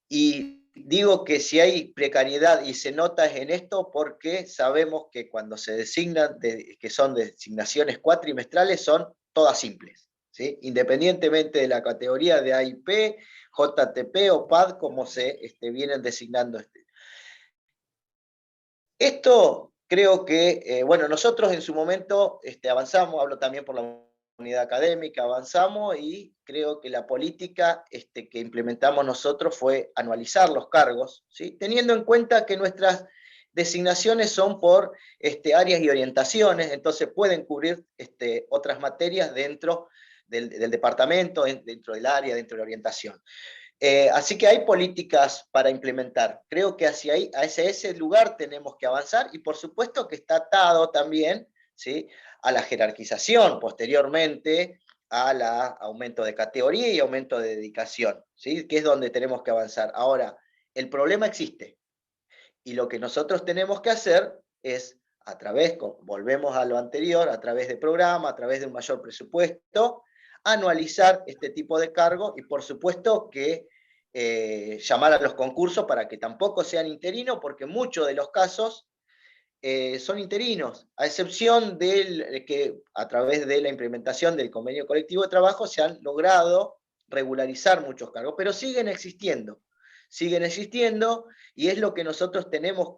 Y digo que si hay precariedad y se nota es en esto porque sabemos que cuando se designan, que son designaciones cuatrimestrales, son todas simples, ¿sí? Independientemente de la categoría de AIP, JTP o PAD, como se vienen designando. Esto creo que, bueno, nosotros en su momento avanzamos, hablo también por la unidad académica, avanzamos y creo que la política que implementamos nosotros fue anualizar los cargos, ¿sí?, teniendo en cuenta que nuestras designaciones son por áreas y orientaciones, entonces pueden cubrir otras materias dentro del departamento, dentro del área, dentro de la orientación. Así que hay políticas para implementar. Creo que hacia ese lugar tenemos que avanzar y por supuesto que está atado también, ¿sí?, a la jerarquización posteriormente, al aumento de categoría y aumento de dedicación, ¿sí?, que es donde tenemos que avanzar. Ahora, el problema existe y lo que nosotros tenemos que hacer es, volvemos a lo anterior, a través de programa, a través de un mayor presupuesto, anualizar este tipo de cargos y por supuesto que llamar a los concursos para que tampoco sean interinos, porque muchos de los casos son interinos, a excepción de que a través de la implementación del convenio colectivo de trabajo se han logrado regularizar muchos cargos, pero siguen existiendo y es lo que nosotros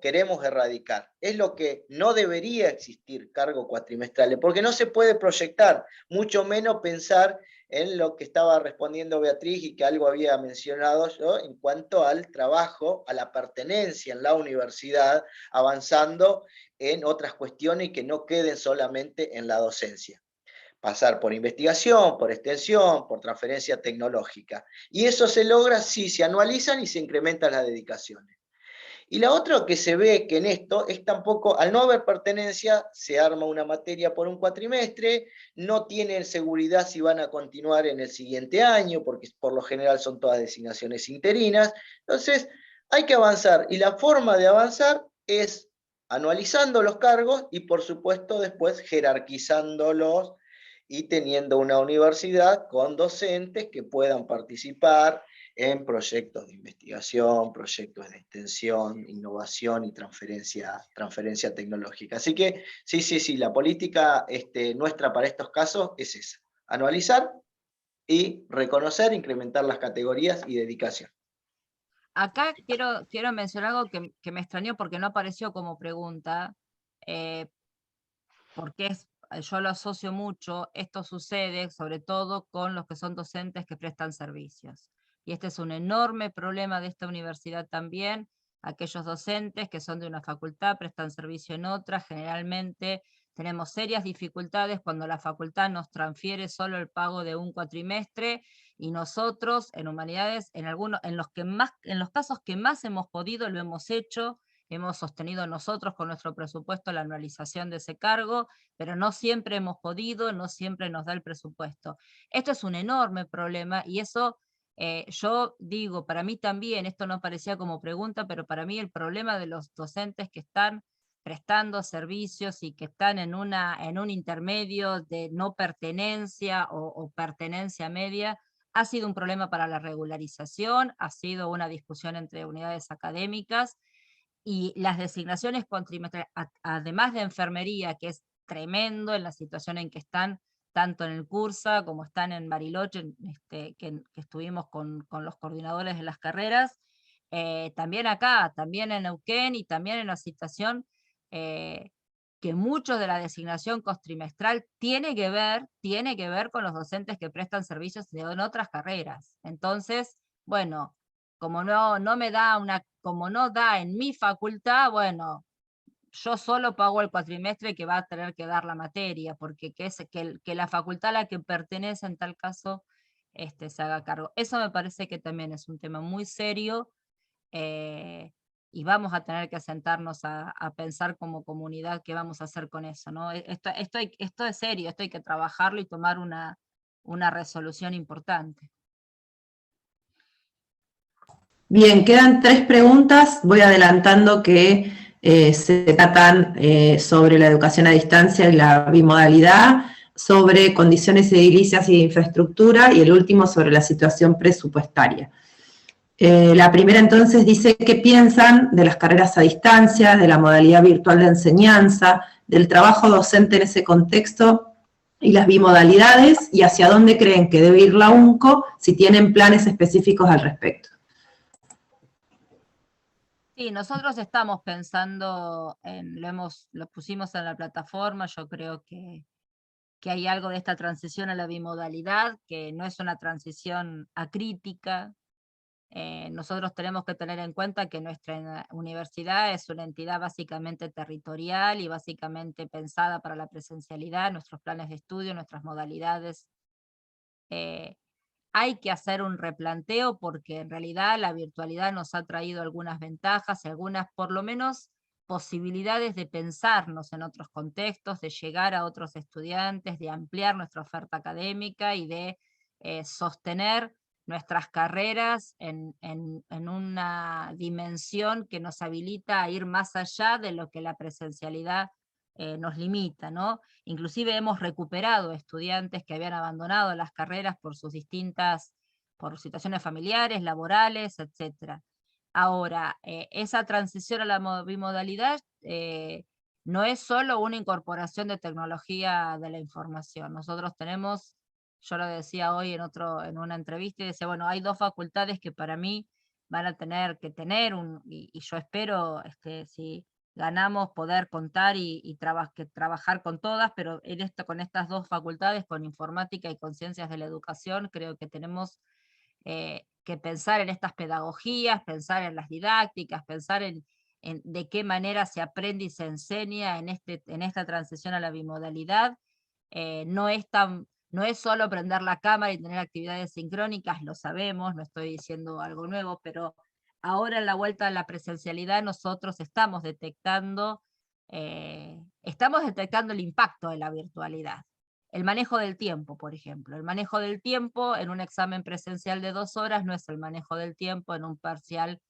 queremos erradicar. Es lo que no debería existir, cargos cuatrimestrales, porque no se puede proyectar, mucho menos pensar en lo que estaba respondiendo Beatriz y que algo había mencionado yo en cuanto al trabajo, a la pertenencia en la universidad, avanzando en otras cuestiones y que no queden solamente en la docencia. Pasar por investigación, por extensión, por transferencia tecnológica. Y eso se logra si se anualizan y se incrementan las dedicaciones. Y la otra que se ve que en esto es tampoco, al no haber pertenencia, se arma una materia por un cuatrimestre, no tienen seguridad si van a continuar en el siguiente año, porque por lo general son todas designaciones interinas. Entonces, hay que avanzar. Y la forma de avanzar es anualizando los cargos y, por supuesto, después jerarquizándolos y teniendo una universidad con docentes que puedan participar en proyectos de investigación, proyectos de extensión, innovación y transferencia tecnológica. Así que sí, la política nuestra para estos casos es esa: anualizar y reconocer, incrementar las categorías y dedicación. Acá quiero mencionar algo que me extrañó porque no apareció como pregunta, porque yo lo asocio mucho, esto sucede sobre todo con los que son docentes que prestan servicios. Y este es un enorme problema de esta universidad también. Aquellos docentes que son de una facultad, prestan servicio en otra, generalmente tenemos serias dificultades cuando la facultad nos transfiere solo el pago de un cuatrimestre y nosotros en humanidades, en los casos que más hemos podido, lo hemos hecho. Hemos sostenido nosotros con nuestro presupuesto la anualización de ese cargo, pero no siempre hemos podido, no siempre nos da el presupuesto. Esto es un enorme problema y eso, yo digo, para mí también, esto no parecía como pregunta, pero para mí el problema de los docentes que están prestando servicios y que están en un intermedio de no pertenencia o pertenencia media, ha sido un problema para la regularización, ha sido una discusión entre unidades académicas. Y las designaciones cuatrimestrales, además de enfermería, que es tremendo en la situación en que están, tanto en el Cursa como están en Bariloche, que estuvimos con los coordinadores de las carreras, también acá, también en Neuquén y también en la situación que mucho de la designación cuatrimestral tiene que ver con los docentes que prestan servicios en otras carreras. Entonces, bueno, como no me da como no da en mi facultad, bueno, yo solo pago el cuatrimestre que va a tener que dar la materia, porque que la facultad a la que pertenece en tal caso se haga cargo. Eso me parece que también es un tema muy serio, y vamos a tener que sentarnos a pensar como comunidad qué vamos a hacer con eso, ¿no? Esto es serio, esto hay que trabajarlo y tomar una resolución importante. Bien, quedan 3 preguntas. Voy adelantando que se tratan sobre la educación a distancia y la bimodalidad, sobre condiciones edilicias y de infraestructura, y el último sobre la situación presupuestaria. La primera entonces dice qué piensan de las carreras a distancia, de la modalidad virtual de enseñanza, del trabajo docente en ese contexto y las bimodalidades, y hacia dónde creen que debe ir la UNCO, si tienen planes específicos al respecto. Sí, nosotros estamos pensando, lo pusimos en la plataforma, yo creo que hay algo de esta transición a la bimodalidad, que no es una transición acrítica. Nosotros tenemos que tener en cuenta que nuestra universidad es una entidad básicamente territorial y básicamente pensada para la presencialidad, nuestros planes de estudio, nuestras modalidades. Hay que hacer un replanteo porque en realidad la virtualidad nos ha traído algunas ventajas y algunas, por lo menos, posibilidades de pensarnos en otros contextos, de llegar a otros estudiantes, de ampliar nuestra oferta académica y de sostener nuestras carreras en una dimensión que nos habilita a ir más allá de lo que la presencialidad nos limita, ¿no? Inclusive hemos recuperado estudiantes que habían abandonado las carreras por por situaciones familiares, laborales, etc. Ahora, esa transición a la bimodalidad no es solo una incorporación de tecnología de la información. Nosotros tenemos, yo lo decía hoy en una entrevista, y decía, bueno, hay 2 facultades que para mí van a tener que tener, y yo espero, si ganamos, poder contar y trabajar con todas, pero con estas 2 facultades, con informática y con ciencias de la educación, creo que tenemos que pensar en estas pedagogías, pensar en las didácticas, pensar en de qué manera se aprende y se enseña en esta transición a la bimodalidad. No es solo prender la cámara y tener actividades sincrónicas, lo sabemos, no estoy diciendo algo nuevo, pero ahora en la vuelta a la presencialidad nosotros estamos detectando el impacto de la virtualidad. El manejo del tiempo, por ejemplo. El manejo del tiempo en un examen presencial de 2 horas no es el manejo del tiempo en un parcial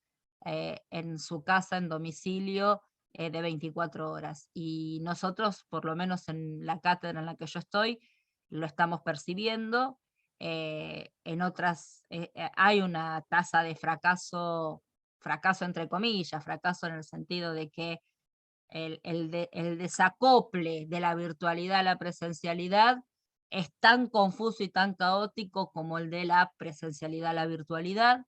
en su casa, en domicilio, de 24 horas. Y nosotros, por lo menos en la cátedra en la que yo estoy, lo estamos percibiendo. En otras hay una tasa de fracaso entre comillas, fracaso en el sentido de que el desacople de la virtualidad a la presencialidad es tan confuso y tan caótico como el de la presencialidad a la virtualidad.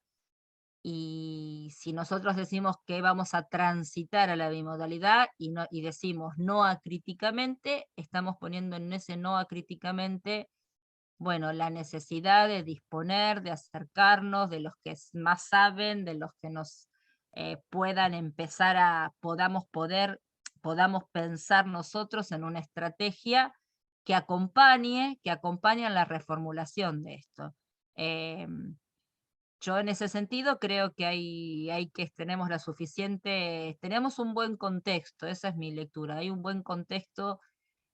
Y si nosotros decimos que vamos a transitar a la bimodalidad y decimos no acríticamente, estamos poniendo en ese no acríticamente, bueno, la necesidad de disponer, de acercarnos, de los que más saben, de los que nos puedan empezar podamos pensar nosotros en una estrategia que acompañe la reformulación de esto. Yo en ese sentido creo que tenemos un buen contexto, esa es mi lectura, hay un buen contexto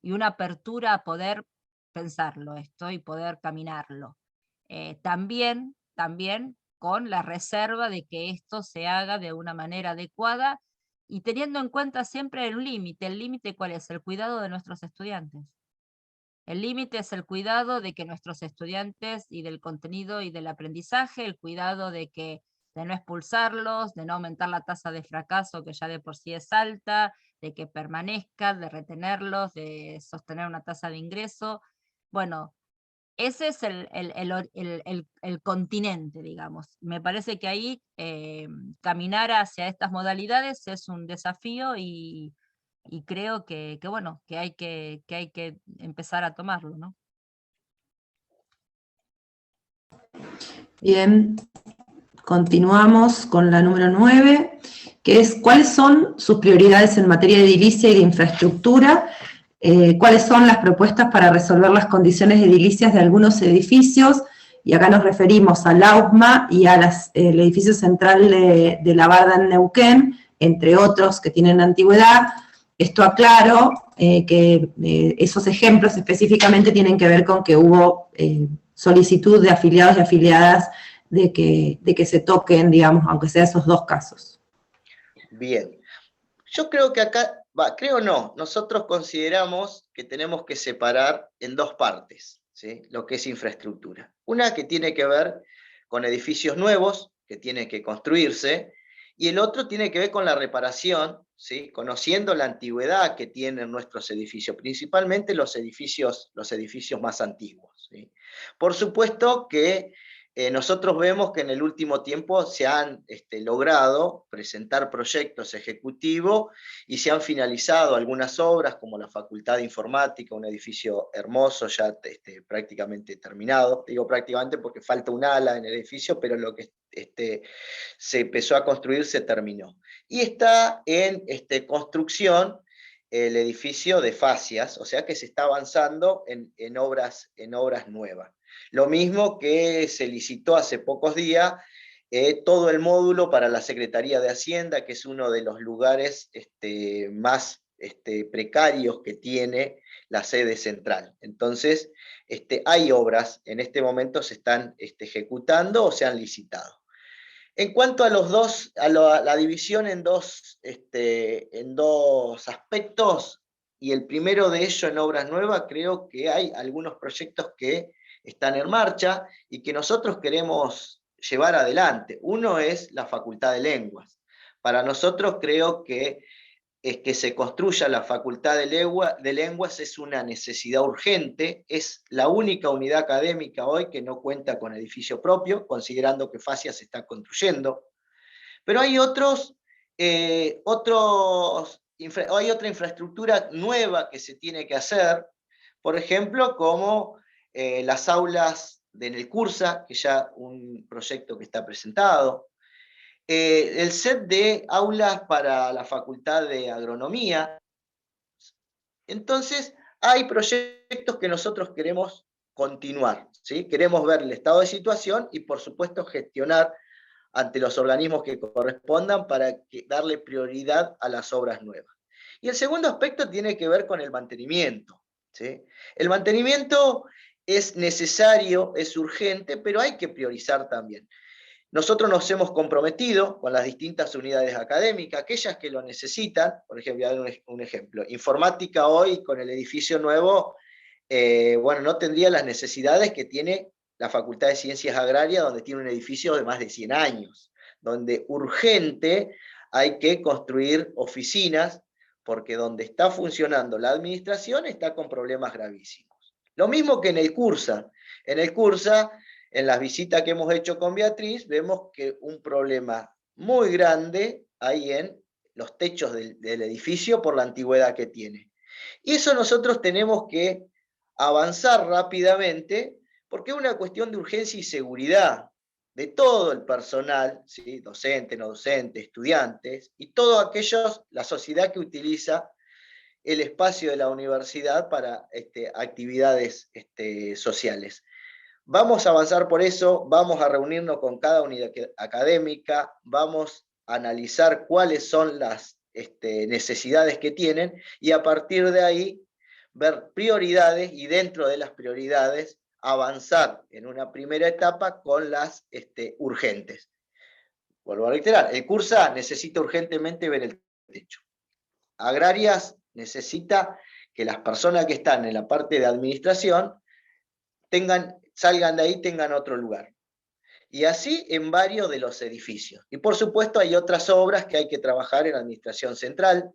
y una apertura a poder pensarlo esto y poder caminarlo. También con la reserva de que esto se haga de una manera adecuada y teniendo en cuenta siempre el límite ¿cuál es? El cuidado de nuestros estudiantes. El límite es el cuidado de que nuestros estudiantes y del contenido y del aprendizaje, el cuidado de no expulsarlos, de no aumentar la tasa de fracaso que ya de por sí es alta, de que permanezcan, de retenerlos, de sostener una tasa de ingreso. Bueno, ese es el continente, digamos. Me parece que ahí caminar hacia estas modalidades es un desafío y creo bueno, que hay que empezar a tomarlo, ¿no? Bien. Continuamos con la número 9, que es cuáles son sus prioridades en materia de edilicia y de infraestructura, cuáles son las propuestas para resolver las condiciones edilicias de algunos edificios, y acá nos referimos al AUSMA y al edificio central de la Barda en Neuquén, entre otros que tienen antigüedad. Esto aclaro que esos ejemplos específicamente tienen que ver con que hubo solicitud de afiliados y afiliadas de que se toquen, digamos, aunque sea esos dos casos. Bien. Yo creo que acá, creo no, nosotros consideramos que tenemos que separar en dos partes, ¿sí?, lo que es infraestructura. Una que tiene que ver con edificios nuevos, que tienen que construirse, y el otro tiene que ver con la reparación, ¿sí?, conociendo la antigüedad que tienen nuestros edificios, principalmente los edificios más antiguos, ¿sí? Por supuesto que nosotros vemos que en el último tiempo se han logrado presentar proyectos ejecutivos y se han finalizado algunas obras, como la Facultad de Informática, un edificio hermoso, ya prácticamente terminado. Digo prácticamente porque falta un ala en el edificio, pero lo que se empezó a construir se terminó. Y está en construcción el edificio de fascias, o sea que se está avanzando en obras nuevas. Lo mismo que se licitó hace pocos días todo el módulo para la Secretaría de Hacienda, que es uno de los lugares más precarios que tiene la sede central. Entonces, hay obras, en este momento se están ejecutando o se han licitado. En cuanto a la división en dos aspectos, y el primero de ellos en obras nuevas, creo que hay algunos proyectos que están en marcha y que nosotros queremos llevar adelante. Uno es la Facultad de Lenguas. Para nosotros creo que se construya la Facultad de Lenguas es una necesidad urgente, es la única unidad académica hoy que no cuenta con edificio propio, considerando que FASIA se está construyendo. Pero hay hay otra infraestructura nueva que se tiene que hacer, por ejemplo, como las aulas de Nelcursa, que ya un proyecto que está presentado, el set de aulas para la Facultad de Agronomía. Entonces, hay proyectos que nosotros queremos continuar, ¿sí? Queremos ver el estado de situación y, por supuesto, gestionar ante los organismos que correspondan para darle prioridad a las obras nuevas. Y el segundo aspecto tiene que ver con el mantenimiento, ¿sí? El mantenimiento es necesario, es urgente, pero hay que priorizar también. Nosotros nos hemos comprometido con las distintas unidades académicas, aquellas que lo necesitan. Por ejemplo, voy a dar un ejemplo. Informática hoy, con el edificio nuevo, no tendría las necesidades que tiene la Facultad de Ciencias Agrarias, donde tiene un edificio de más de 100 años, donde urgente hay que construir oficinas, porque donde está funcionando la administración está con problemas gravísimos. Lo mismo que en el CURSA. En el CURSA, en las visitas que hemos hecho con Beatriz, vemos que un problema muy grande hay en los techos del edificio por la antigüedad que tiene. Y eso nosotros tenemos que avanzar rápidamente, porque es una cuestión de urgencia y seguridad de todo el personal, ¿sí?, docente, no docente, estudiantes, y todos aquellos, la sociedad que utiliza el espacio de la universidad para actividades sociales. Vamos a avanzar por eso, vamos a reunirnos con cada unidad académica, vamos a analizar cuáles son las necesidades que tienen y a partir de ahí ver prioridades y dentro de las prioridades avanzar en una primera etapa con las urgentes. Vuelvo a reiterar, el CURSA necesita urgentemente ver el techo. Agrarias necesita que las personas que están en la parte de administración salgan de ahí, tengan otro lugar. Y así en varios de los edificios. Y por supuesto hay otras obras que hay que trabajar en administración central,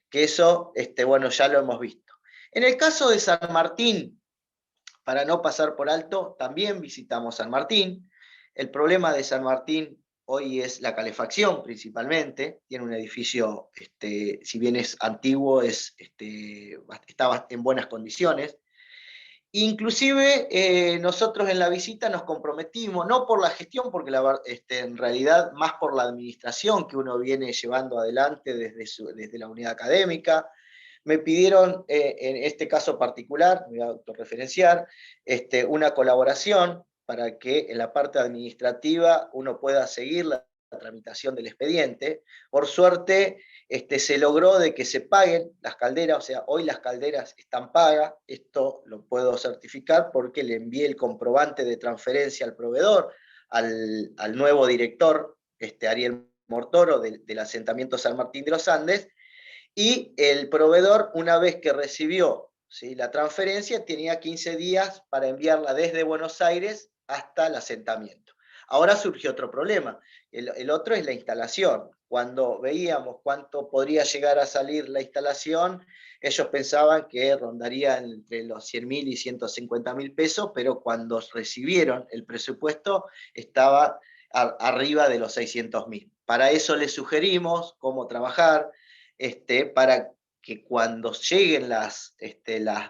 que eso, ya lo hemos visto. En el caso de San Martín, para no pasar por alto, también visitamos San Martín. El problema de San Martín hoy es la calefacción principalmente. Tiene un edificio, si bien es antiguo, está en buenas condiciones. Inclusive nosotros en la visita nos comprometimos, no por la gestión, porque en realidad más por la administración que uno viene llevando adelante desde la unidad académica. Me pidieron, en este caso particular, me voy a autorreferenciar, una colaboración para que en la parte administrativa uno pueda seguir la tramitación del expediente. Por suerte, se logró de que se paguen las calderas, o sea, hoy las calderas están pagas, esto lo puedo certificar porque le envié el comprobante de transferencia al proveedor, al nuevo director, Ariel Mortoro, del asentamiento San Martín de los Andes, y el proveedor, una vez que recibió, ¿sí?, la transferencia, tenía 15 días para enviarla desde Buenos Aires hasta el asentamiento. Ahora surgió otro problema. El otro es la instalación. Cuando veíamos cuánto podría llegar a salir la instalación, ellos pensaban que rondaría entre los 100.000 y 150.000 pesos, pero cuando recibieron el presupuesto estaba arriba de los 600.000. Para eso les sugerimos cómo trabajar, para que cuando lleguen las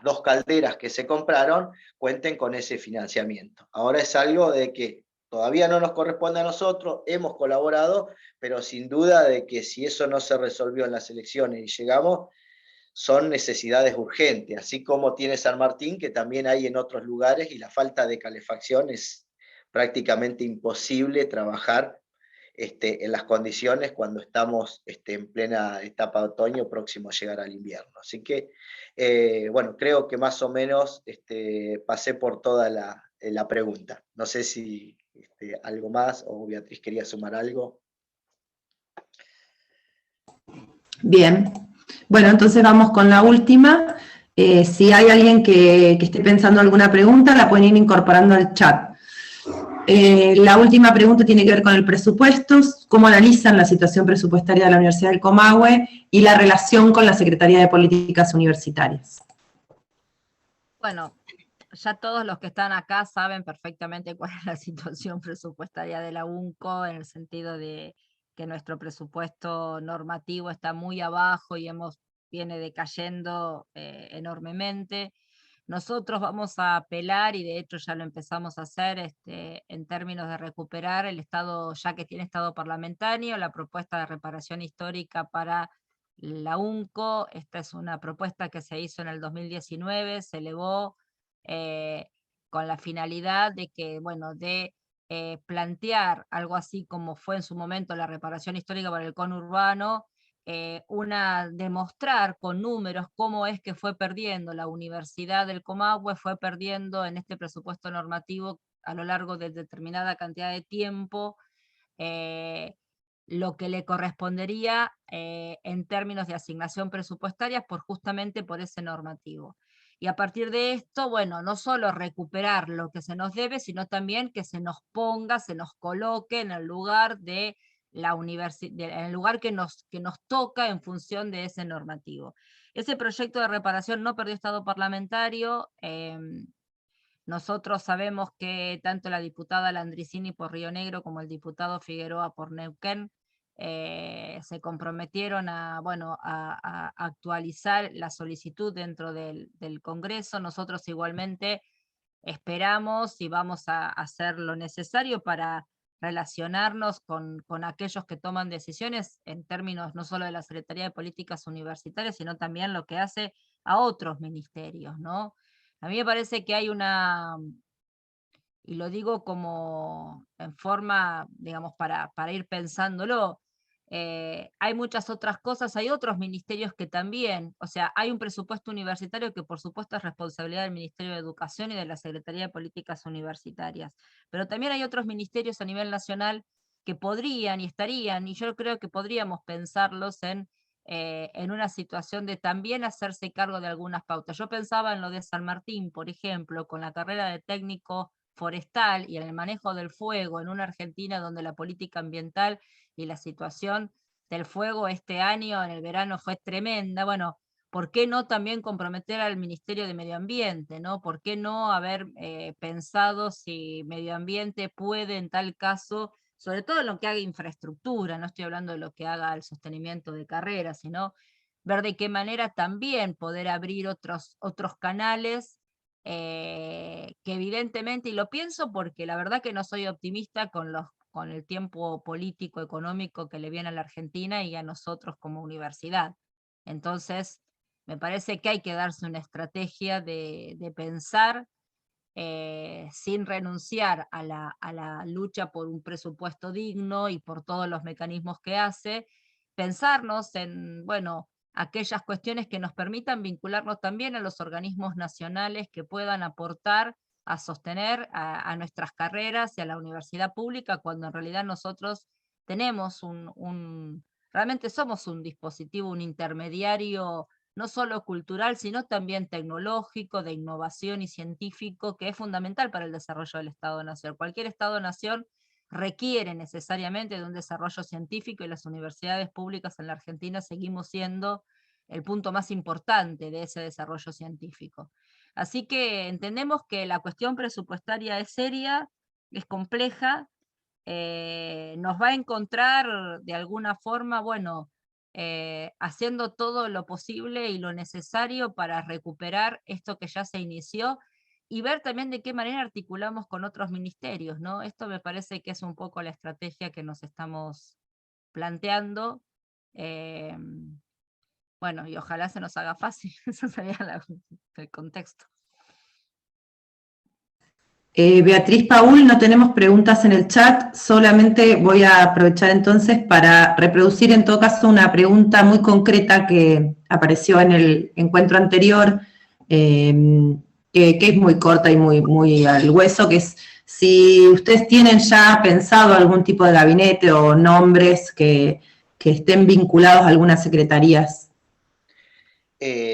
2 calderas que se compraron, cuenten con ese financiamiento. Ahora es algo de que todavía no nos corresponde a nosotros, hemos colaborado, pero sin duda de que si eso no se resolvió en las elecciones y llegamos, son necesidades urgentes, así como tiene San Martín, que también hay en otros lugares, y la falta de calefacción es prácticamente imposible trabajar en las condiciones cuando estamos en plena etapa de otoño, próximo a llegar al invierno. Así que, bueno, creo que más o menos pasé por toda la pregunta. No sé si algo más, o Beatriz quería sumar algo. Bien. Bueno, entonces vamos con la última. Si hay alguien que esté pensando alguna pregunta, la pueden ir incorporando al chat. La última pregunta tiene que ver con el presupuesto, cómo analizan la situación presupuestaria de la Universidad del Comahue y la relación con la Secretaría de Políticas Universitarias. Bueno, ya todos los que están acá saben perfectamente cuál es la situación presupuestaria de la UNCO, en el sentido de que nuestro presupuesto normativo está muy abajo y viene decayendo enormemente. Nosotros vamos a apelar, y de hecho ya lo empezamos a hacer, en términos de recuperar el estado, ya que tiene estado parlamentario, la propuesta de reparación histórica para la UNCO. Esta es una propuesta que se hizo en el 2019, se elevó con la finalidad de que, bueno, de plantear algo así como fue en su momento la reparación histórica para el conurbano, demostrar con números cómo es que fue perdiendo la Universidad del Comahue, fue perdiendo en este presupuesto normativo a lo largo de determinada cantidad de tiempo, lo que le correspondería en términos de asignación presupuestaria justamente por ese normativo. Y a partir de esto, bueno, no solo recuperar lo que se nos debe, sino también que se nos ponga, se nos coloque en el lugar de la universidad, en el lugar que nos toca en función de ese normativo. Ese proyecto de reparación no perdió estado parlamentario. Nosotros sabemos que tanto la diputada Landricini por Río Negro como el diputado Figueroa por Neuquén se comprometieron bueno, a actualizar la solicitud dentro del Congreso. Nosotros igualmente esperamos y vamos a hacer lo necesario para relacionarnos con aquellos que toman decisiones en términos no solo de la Secretaría de Políticas Universitarias, sino también lo que hace a otros ministerios, ¿no? A mí me parece que hay y lo digo como en forma, digamos, para ir pensándolo, hay muchas otras cosas, hay otros ministerios que también, o sea, hay un presupuesto universitario que por supuesto es responsabilidad del Ministerio de Educación y de la Secretaría de Políticas Universitarias, pero también hay otros ministerios a nivel nacional que podrían y estarían, y yo creo que podríamos pensarlos en una situación de también hacerse cargo de algunas pautas. Yo pensaba en lo de San Martín, por ejemplo, con la carrera de técnico forestal y en el manejo del fuego en una Argentina donde la política ambiental y la situación del fuego este año en el verano fue tremenda. Bueno, ¿por qué no también comprometer al Ministerio de Medio Ambiente, ¿no? ¿Por qué no haber pensado si Medio Ambiente puede en tal caso, sobre todo en lo que haga infraestructura, no estoy hablando de lo que haga el sostenimiento de carreras, sino ver de qué manera también poder abrir otros canales que evidentemente, y lo pienso porque la verdad que no soy optimista con el tiempo político, económico que le viene a la Argentina y a nosotros como universidad. Entonces, me parece que hay que darse una estrategia de pensar sin renunciar a la lucha por un presupuesto digno y por todos los mecanismos que hace, pensarnos en, bueno, aquellas cuestiones que nos permitan vincularnos también a los organismos nacionales que puedan aportar a sostener a nuestras carreras y a la universidad pública, cuando en realidad nosotros tenemos realmente somos un dispositivo, un intermediario no solo cultural, sino también tecnológico, de innovación y científico, que es fundamental para el desarrollo del Estado-Nación. Cualquier Estado-Nación requiere necesariamente de un desarrollo científico, y las universidades públicas en la Argentina seguimos siendo el punto más importante de ese desarrollo científico. Así que entendemos que la cuestión presupuestaria es seria, es compleja, nos va a encontrar de alguna forma, bueno, haciendo todo lo posible y lo necesario para recuperar esto que ya se inició, y ver también de qué manera articulamos con otros ministerios, ¿no? Esto me parece que es un poco la estrategia que nos estamos planteando. Bueno, y ojalá se nos haga fácil, eso sería el contexto. Beatriz, Paul, no tenemos preguntas en el chat, solamente voy a aprovechar entonces para reproducir en todo caso una pregunta muy concreta que apareció en el encuentro anterior, que es muy corta y muy al hueso, que es si ustedes tienen ya pensado algún tipo de gabinete o nombres que estén vinculados a algunas secretarías.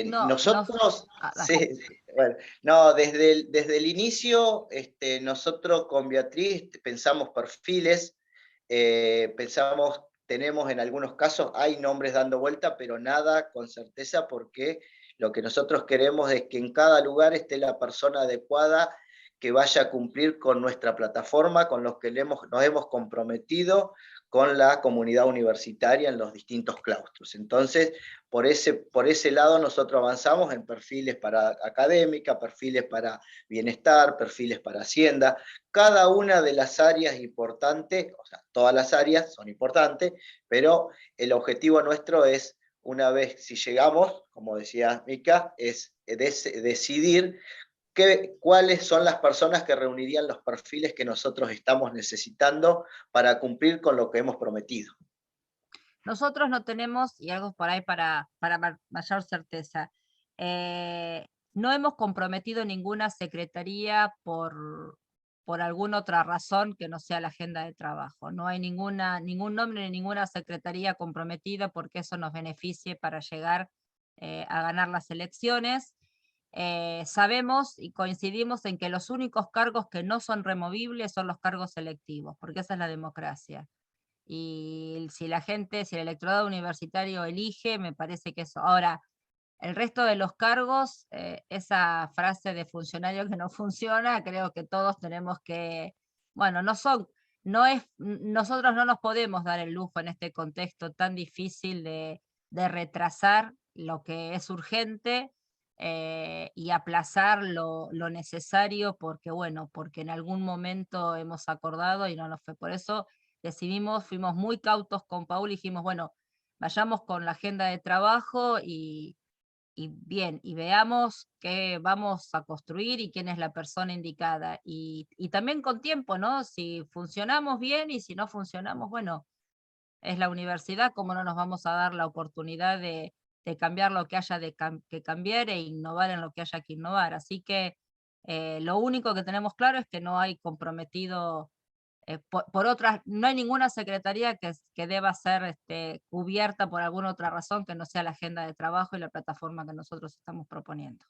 Nosotros, sí, bueno, no, desde el inicio, nosotros con Beatriz pensamos perfiles, tenemos en algunos casos, hay nombres dando vuelta, pero nada con certeza, porque lo que nosotros queremos es que en cada lugar esté la persona adecuada que vaya a cumplir con nuestra plataforma, con los que nos hemos comprometido con la comunidad universitaria en los distintos claustros. Entonces, por ese lado nosotros avanzamos en perfiles para académica, perfiles para bienestar, perfiles para hacienda. Cada una de las áreas importantes, o sea, todas las áreas son importantes, pero el objetivo nuestro es, una vez si llegamos, como decía Mica, es decidir cuáles son las personas que reunirían los perfiles que nosotros estamos necesitando para cumplir con lo que hemos prometido. Nosotros no tenemos, y algo por ahí para mayor certeza, no hemos comprometido ninguna secretaría por alguna otra razón que no sea la agenda de trabajo. No hay ningún nombre ni ninguna secretaría comprometida porque eso nos beneficie para llegar a ganar las elecciones. Sabemos y coincidimos en que los únicos cargos que no son removibles son los cargos selectivos, porque esa es la democracia. Y si el electorado universitario elige, me parece que eso. Ahora, el resto de los cargos, esa frase de funcionario que no funciona, creo que todos tenemos que, bueno, nosotros no nos podemos dar el lujo en este contexto tan difícil de retrasar lo que es urgente y aplazar lo necesario, porque en algún momento hemos acordado y no nos fue. Por eso fuimos muy cautos con Paul y dijimos, bueno, vayamos con la agenda de trabajo y veamos qué vamos a construir y quién es la persona indicada. Y también con tiempo, ¿no? Si funcionamos bien y si no funcionamos, bueno, es la universidad, cómo no nos vamos a dar la oportunidad de cambiar lo que haya que cambiar e innovar en lo que haya que innovar. Así que lo único que tenemos claro es que no hay comprometido, no hay ninguna secretaría que deba ser cubierta por alguna otra razón que no sea la agenda de trabajo y la plataforma que nosotros estamos proponiendo.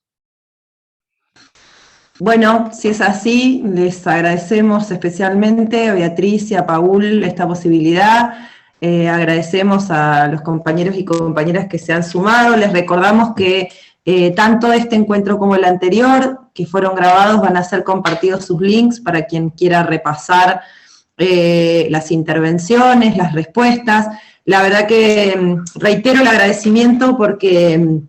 Bueno, si es así, les agradecemos especialmente a Beatriz y a Paul esta posibilidad. Agradecemos a los compañeros y compañeras que se han sumado. Les recordamos que tanto este encuentro como el anterior, que fueron grabados, van a ser compartidos sus links para quien quiera repasar las intervenciones, las respuestas. La verdad que reitero el agradecimiento porque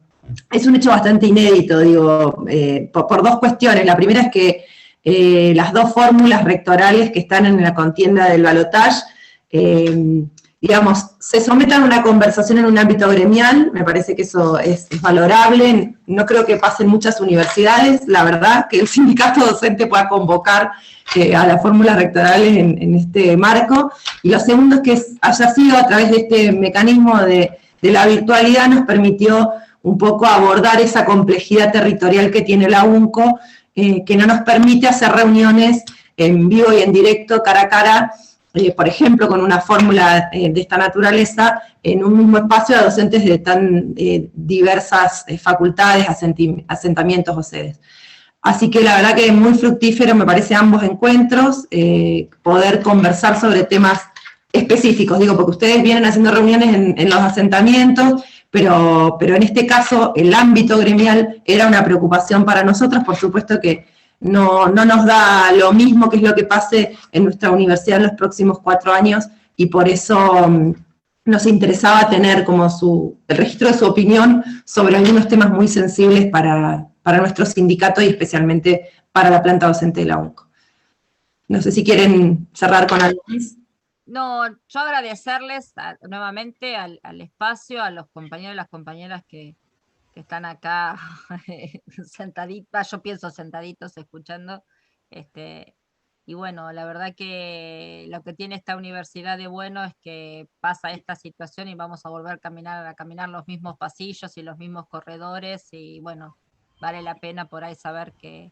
es un hecho bastante inédito, digo, por dos cuestiones. La primera es que las dos fórmulas rectorales que están en la contienda del balotaje, digamos, se sometan a una conversación en un ámbito gremial. Me parece que eso es valorable. No creo que pasen muchas universidades, la verdad, que el sindicato docente pueda convocar a las fórmulas rectorales en este marco. Y lo segundo es que haya sido a través de este mecanismo de la virtualidad, nos permitió un poco abordar esa complejidad territorial que tiene la UNCO, que no nos permite hacer reuniones en vivo y en directo, cara a cara, por ejemplo, con una fórmula de esta naturaleza, en un mismo espacio a docentes de tan diversas facultades, asentamientos o sedes. Así que la verdad que es muy fructífero, me parece, ambos encuentros, poder conversar sobre temas específicos, digo, porque ustedes vienen haciendo reuniones en los asentamientos, pero en este caso el ámbito gremial era una preocupación para nosotros. Por supuesto que no nos da lo mismo que es lo que pase en nuestra universidad en los próximos 4 años, y por eso nos interesaba tener como el registro de su opinión sobre algunos temas muy sensibles para nuestro sindicato y especialmente para la planta docente de la UNCO. No sé si quieren cerrar con algo más. No, yo agradecerles nuevamente al espacio, a los compañeros y las compañeras que están acá sentaditas, yo pienso sentaditos escuchando, y bueno, la verdad que lo que tiene esta universidad de bueno es que pasa esta situación y vamos a volver a caminar los mismos pasillos y los mismos corredores, y bueno, vale la pena por ahí saber que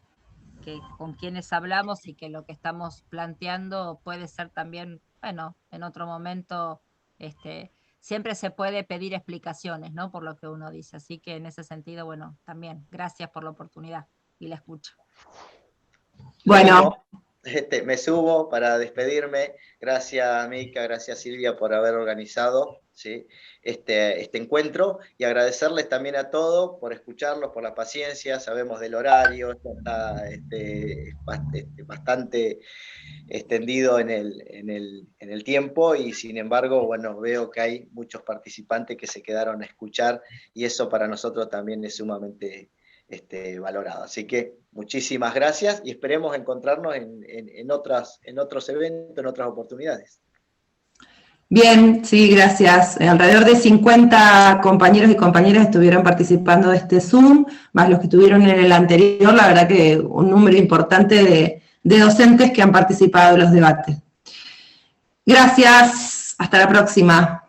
con quienes hablamos y que lo que estamos planteando puede ser también, bueno, en otro momento, siempre se puede pedir explicaciones, ¿no? Por lo que uno dice. Así que en ese sentido, bueno, también gracias por la oportunidad y la escucha. Bueno. Me subo para despedirme. Gracias, Mica, gracias, Silvia, por haber organizado, ¿sí?, este encuentro, y agradecerles también a todos por escucharlos, por la paciencia. Sabemos del horario, esto está bastante extendido en el tiempo, y sin embargo, bueno, veo que hay muchos participantes que se quedaron a escuchar, y eso para nosotros también es sumamente valorado. Así que muchísimas gracias, y esperemos encontrarnos en otros eventos, en otras oportunidades. Bien, sí, gracias. Alrededor de 50 compañeros y compañeras estuvieron participando de este Zoom, más los que estuvieron en el anterior. La verdad que un número importante de docentes que han participado en los debates. Gracias, hasta la próxima.